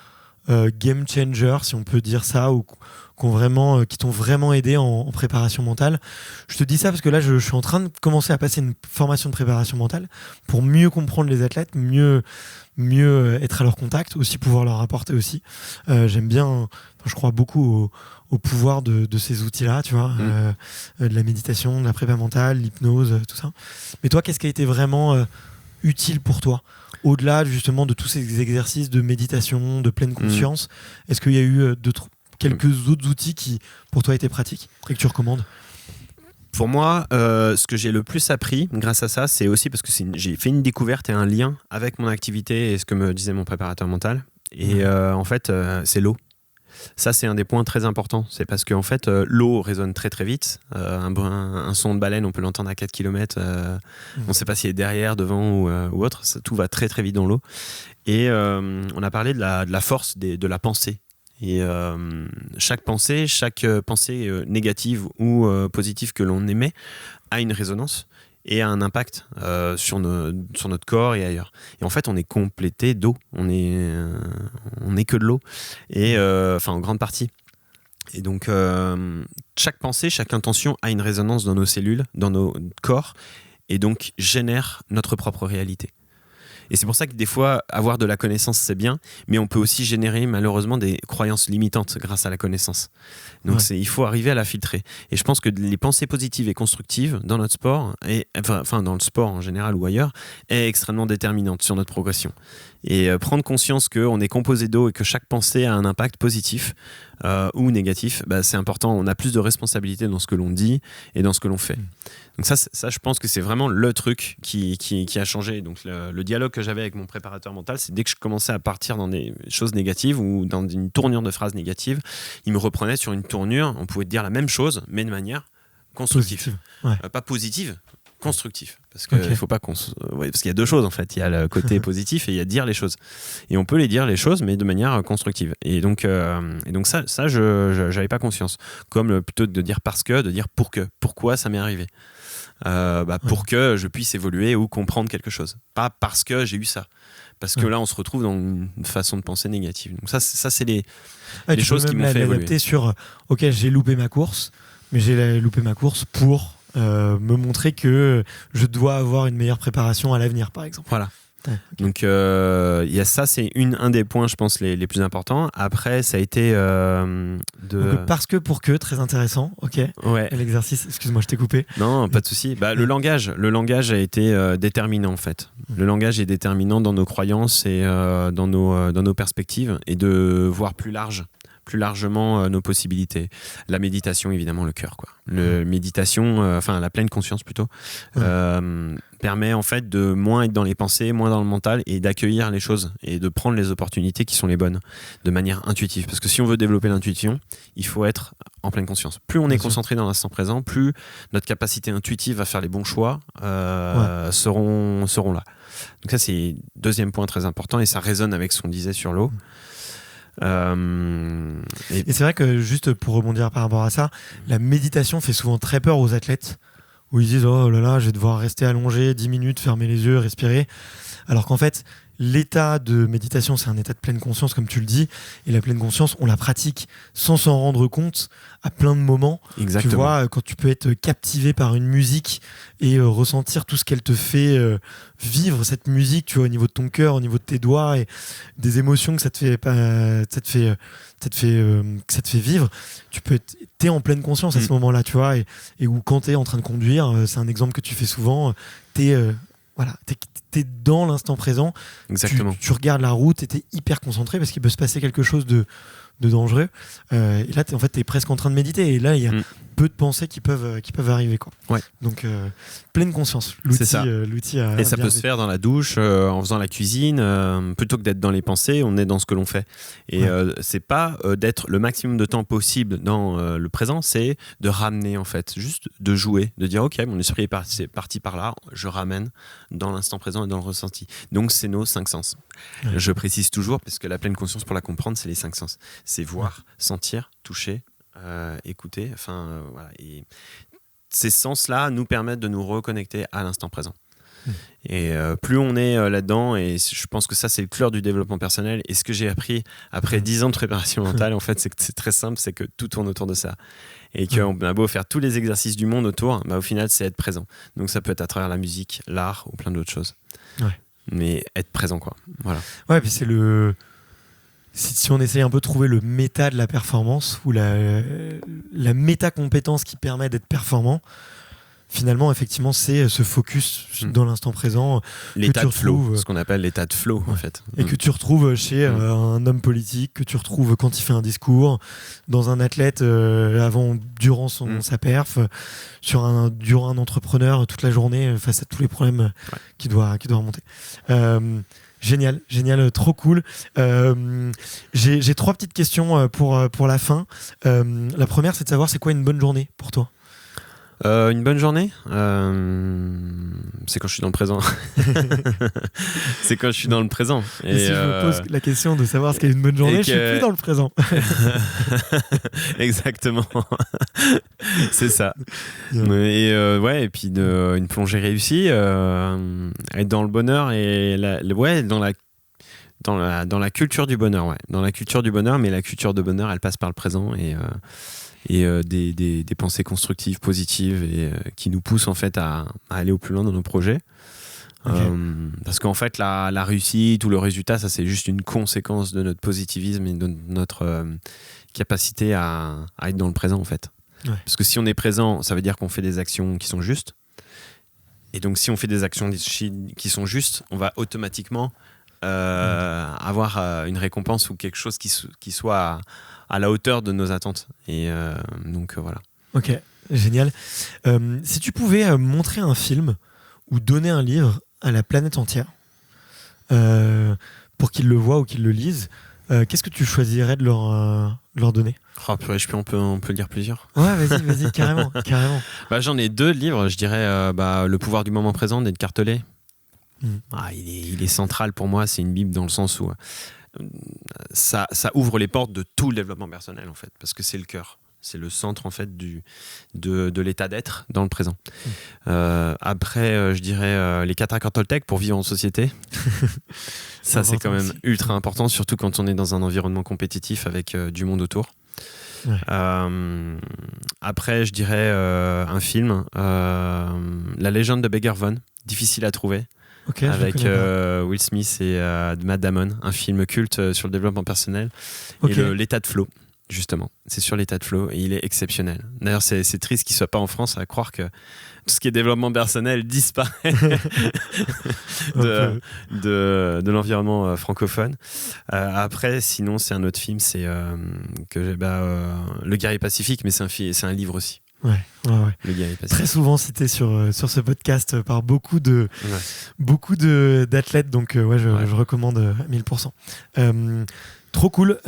game changer, si on peut dire ça, ou qui t'ont vraiment aidé en préparation mentale? Je te dis ça parce que là, je suis en train de commencer à passer une formation de préparation mentale pour mieux comprendre les athlètes, mieux être à leur contact, aussi pouvoir leur apporter aussi. J'aime bien, je crois beaucoup au pouvoir de ces outils-là, tu vois, de la méditation, de la prépa mentale, l'hypnose, tout ça. Mais toi, qu'est-ce qui a été vraiment utile pour toi? Au-delà justement de tous ces exercices de méditation, de pleine conscience, est-ce qu'il y a eu quelques autres outils qui, pour toi, étaient pratiques et que tu recommandes? Pour moi, ce que j'ai le plus appris grâce à ça, c'est aussi parce que j'ai fait une découverte et un lien avec mon activité et ce que me disait mon préparateur mental. Et en fait, c'est l'eau. Ça, c'est un des points très importants. C'est parce qu'en fait, l'eau résonne très très vite. Un son de baleine, on peut l'entendre à 4 km. On ne sait pas s'il est derrière, devant ou autre. Tout va très très vite dans l'eau. Et on a parlé de la force de la pensée. Et chaque pensée négative ou positive que l'on émet a une résonance et a un impact sur notre corps et ailleurs. Et en fait, on est complété d'eau. On est que de l'eau, et en grande partie. Et donc, chaque pensée, chaque intention a une résonance dans nos cellules, dans nos corps, et donc génère notre propre réalité. Et c'est pour ça que des fois, avoir de la connaissance, c'est bien, mais on peut aussi générer malheureusement des croyances limitantes grâce à la connaissance. Donc il faut arriver à la filtrer. Et je pense que les pensées positives et constructives dans notre sport, dans le sport en général ou ailleurs, est extrêmement déterminante sur notre progression. Et prendre conscience qu'on est composé d'eau et que chaque pensée a un impact positif ou négatif, c'est important. On a plus de responsabilité dans ce que l'on dit et dans ce que l'on fait. Donc ça, je pense que c'est vraiment le truc qui a changé. Donc le dialogue que j'avais avec mon préparateur mental, c'est dès que je commençais à partir dans des choses négatives ou dans une tournure de phrases négatives, il me reprenait sur une tournure. On pouvait dire la même chose, mais de manière constructive. Pas positive, constructive. Parce qu'il faut pas parce qu'il y a deux choses en fait. Il y a le côté positif et il y a dire les choses. Et on peut les dire les choses, mais de manière constructive. Et donc ça, je n'avais pas conscience. Comme plutôt de dire parce que, de dire pourquoi ça m'est arrivé. Pour que je puisse évoluer ou comprendre quelque chose. Pas parce que j'ai eu ça. Parce que là, on se retrouve dans une façon de penser négative. Donc ça c'est les choses qui m'ont fait évoluer. Sur, ok, j'ai loupé ma course, mais j'ai loupé ma course pour me montrer que je dois avoir une meilleure préparation à l'avenir, par exemple. Voilà. Donc il y a ça, c'est un des points, je pense, les plus importants. Après, ça a été Donc, parce que pour que, très intéressant. Ok. Ouais. L'exercice. Excuse-moi, je t'ai coupé. Non, pas de souci. Le langage a été déterminant en fait. Le langage est déterminant dans nos croyances et dans nos perspectives, et de voir plus largement nos possibilités. La méditation, évidemment, le cœur, quoi. Méditation, la pleine conscience plutôt, permet en fait de moins être dans les pensées, moins dans le mental, et d'accueillir les choses et de prendre les opportunités qui sont les bonnes de manière intuitive. Parce que si on veut développer l'intuition, il faut être en pleine conscience. Plus on est concentré dans l'instant présent, plus notre capacité intuitive à faire les bons choix seront là. Donc ça, c'est deuxième point très important, et ça résonne avec ce qu'on disait sur l'eau. Et c'est vrai que, juste pour rebondir par rapport à ça, la méditation fait souvent très peur aux athlètes, où ils disent oh là là, je vais devoir rester allongé 10 minutes, fermer les yeux, respirer, alors qu'en fait l'état de méditation, c'est un état de pleine conscience, comme tu le dis, et la pleine conscience, on la pratique sans s'en rendre compte à plein de moments. Exactement. Tu vois, quand tu peux être captivé par une musique et ressentir tout ce qu'elle te fait vivre, cette musique, tu vois, au niveau de ton cœur, au niveau de tes doigts, et des émotions que ça te fait vivre, t'es en pleine conscience à ce moment-là, tu vois, et où quand t'es en train de conduire, c'est un exemple que tu fais souvent, t'es dans l'instant présent. Exactement. Tu regardes la route et t'es hyper concentré parce qu'il peut se passer quelque chose de dangereux. Et là, t'es presque en train de méditer. Et là, il y a peu de pensées qui peuvent arriver, quoi. Ouais. Donc, pleine conscience. C'est ça. L'outil et ça peut se faire dans la douche, en faisant la cuisine. Plutôt que d'être dans les pensées, on est dans ce que l'on fait. Et c'est pas d'être le maximum de temps possible dans le présent, c'est de ramener, en fait. Juste de jouer, de dire, OK, mon esprit est parti par là, je ramène dans l'instant présent et dans le ressenti. Donc, c'est nos 5 sens. Ouais. Je précise toujours, parce que la pleine conscience, pour la comprendre, c'est les 5 sens. C'est voir, sentir, toucher, écouter, voilà. Et ces sens-là nous permettent de nous reconnecter à l'instant présent. Et plus on est là-dedans, et je pense que ça, c'est le cœur du développement personnel. Et ce que j'ai appris après 10 ans de préparation mentale, en fait, c'est que c'est très simple, c'est que tout tourne autour de ça. Et qu'on a beau faire tous les exercices du monde autour, au final, c'est être présent. Donc ça peut être à travers la musique, l'art ou plein d'autres choses. Ouais. Mais être présent, quoi. Voilà. Ouais, puis c'est si on essaye un peu de trouver le méta de la performance ou la méta-compétence qui permet d'être performant, finalement, effectivement, c'est ce focus dans l'instant présent. L'état de flow, ce qu'on appelle l'état de flow, en fait. Et que tu retrouves chez un homme politique, que tu retrouves quand il fait un discours, dans un athlète durant sa perf, durant un entrepreneur toute la journée face à tous les problèmes qui doit remonter. Génial, trop cool. J'ai 3 petites questions pour la fin. La première, c'est de savoir c'est quoi une bonne journée pour toi. Une bonne journée, c'est quand je suis dans le présent. C'est quand je suis dans le présent. Et si je me pose la question de savoir ce qu'est une bonne journée, je suis plus dans le présent. Exactement. C'est ça. Et et puis une plongée réussie, être dans le bonheur et dans la culture du bonheur, dans la culture du bonheur, mais la culture de bonheur, elle passe par le présent et des pensées constructives, positives et qui nous poussent en fait à aller au plus loin dans nos projets. Okay. Parce qu'en fait la réussite ou le résultat, ça c'est juste une conséquence de notre positivisme et de notre capacité à être dans le présent en fait. Ouais. Parce que si on est présent, ça veut dire qu'on fait des actions qui sont justes. Et donc si on fait des actions qui sont justes, on va automatiquement avoir une récompense ou quelque chose qui soit à la hauteur de nos attentes. Et donc voilà. Ok, génial. Si tu pouvais montrer un film ou donner un livre à la planète entière pour qu'ils le voient ou qu'ils le lisent, qu'est-ce que tu choisirais de leur donner ? Oh purée, on peut lire plusieurs. Ouais, vas-y, carrément. J'en ai 2 livres, je dirais Le pouvoir du moment présent d'Eckhart Tolle. Il est central pour moi, c'est une bible dans le sens où ça ouvre les portes de tout le développement personnel en fait, parce que c'est le cœur, c'est le centre en fait de l'état d'être dans le présent. Après, je dirais les 4 accords Toltec pour vivre en société. Ça c'est quand même ultra important, surtout quand on est dans un environnement compétitif avec du monde autour. Ouais. Après, je dirais un film, La légende de Beggar Vaughn, difficile à trouver. Okay, avec Will Smith et Matt Damon, un film culte sur le développement personnel. Okay. Et l'état de flow, justement. C'est sur l'état de flow et il est exceptionnel. D'ailleurs, c'est triste qu'il ne soit pas en France, à croire que tout ce qui est développement personnel disparaît de l'environnement francophone. Après, sinon, c'est un autre film, c'est Le Guerrier Pacifique, mais c'est un livre aussi. Ouais. Très souvent cité sur ce podcast par beaucoup d'athlètes, donc je recommande à 1000%. Trop cool.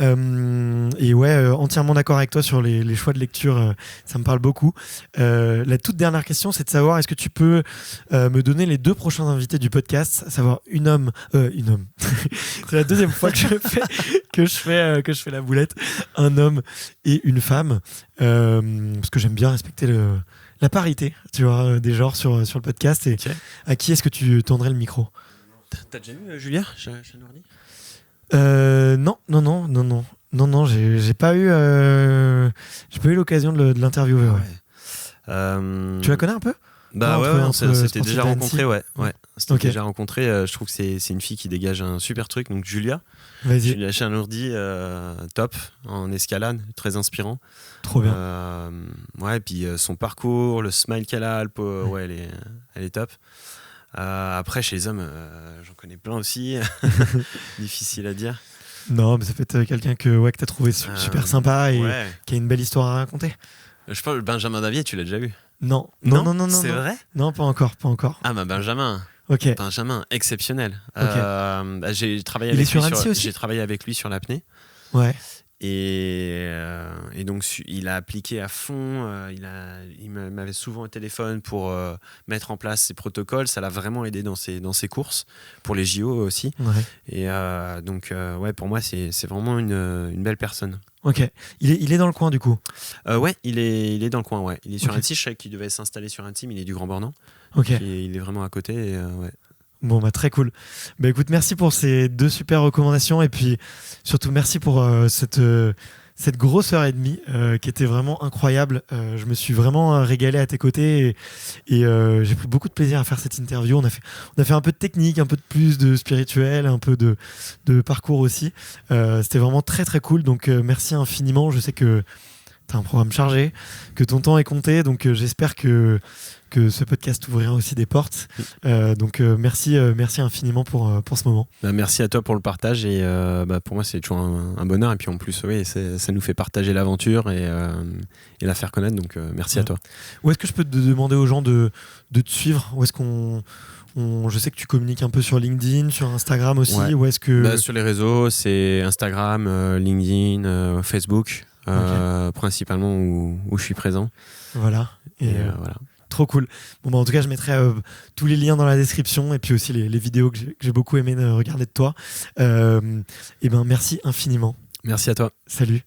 Et entièrement d'accord avec toi sur les choix de lecture, ça me parle beaucoup. La toute dernière question, c'est de savoir, est-ce que tu peux me donner les 2 prochains invités du podcast, à savoir une homme. C'est la 2e fois que je fais la boulette, un homme et une femme, parce que j'aime bien respecter la parité, tu vois, des genres sur le podcast. Et okay. À qui est-ce que tu tendrais le micro ? T'as déjà vu Julia Chanourdi? Non, j'ai pas eu l'occasion de l'interviewer. Tu la connais un peu? Bah on s'était déjà rencontré, ouais. C'était Okay. déjà rencontré. Je trouve que c'est une fille qui dégage un super truc. Donc Julia Chanourdi, top en escalade, très inspirant. Trop bien. Et puis son parcours, le smile qu'elle a, elle est top. Après chez les hommes, j'en connais plein aussi. Difficile à dire. Non, mais ça peut être quelqu'un que t'as trouvé super sympa et qui a une belle histoire à raconter. Je pense Benjamin Davier, tu l'as déjà vu? Non. C'est vrai? Non, pas encore. Ah bah Benjamin. Ok. Benjamin, exceptionnel. Okay. J'ai travaillé j'ai travaillé avec lui sur l'apnée. Ouais. Et donc il a appliqué à fond. Il m'avait souvent au téléphone pour mettre en place ses protocoles. Ça l'a vraiment aidé dans ses courses pour les JO aussi. Ouais. Et donc pour moi c'est vraiment une belle personne. Ok. Il est dans le coin du coup. Ouais, il est dans le coin. Ouais, il est sur Annecy. Je savais qu'il devait s'installer sur Annecy, mais il est du Grand Bornand. Ok. Il est vraiment à côté. Et, ouais. Bon, bah très cool. Bah écoute, merci pour ces 2 super recommandations et puis surtout merci pour cette grosse heure et demie qui était vraiment incroyable. Je me suis vraiment régalé à tes côtés et j'ai pris beaucoup de plaisir à faire cette interview. On a fait un peu de technique, un peu de plus de spirituel, un peu de parcours aussi. C'était vraiment très très cool. Donc merci infiniment. Je sais que tu as un programme chargé, que ton temps est compté. Donc j'espère que ce podcast ouvrira aussi des portes. Donc merci infiniment pour ce moment. Merci à toi pour le partage et pour moi c'est toujours un bonheur et puis en plus ça nous fait partager l'aventure et la faire connaître, donc merci à toi. Où est-ce que je peux te demander aux gens de te suivre? Où est-ce qu'on je sais que tu communiques un peu sur LinkedIn, sur Instagram aussi. Ouais. Où est-ce que... Sur les réseaux, c'est Instagram, LinkedIn, Facebook, principalement où je suis présent. Voilà. Et voilà. Trop cool. Bon, en tout cas, je mettrai tous les liens dans la description et puis aussi les vidéos que j'ai beaucoup aimé regarder de toi. Merci infiniment. Merci à toi. Salut.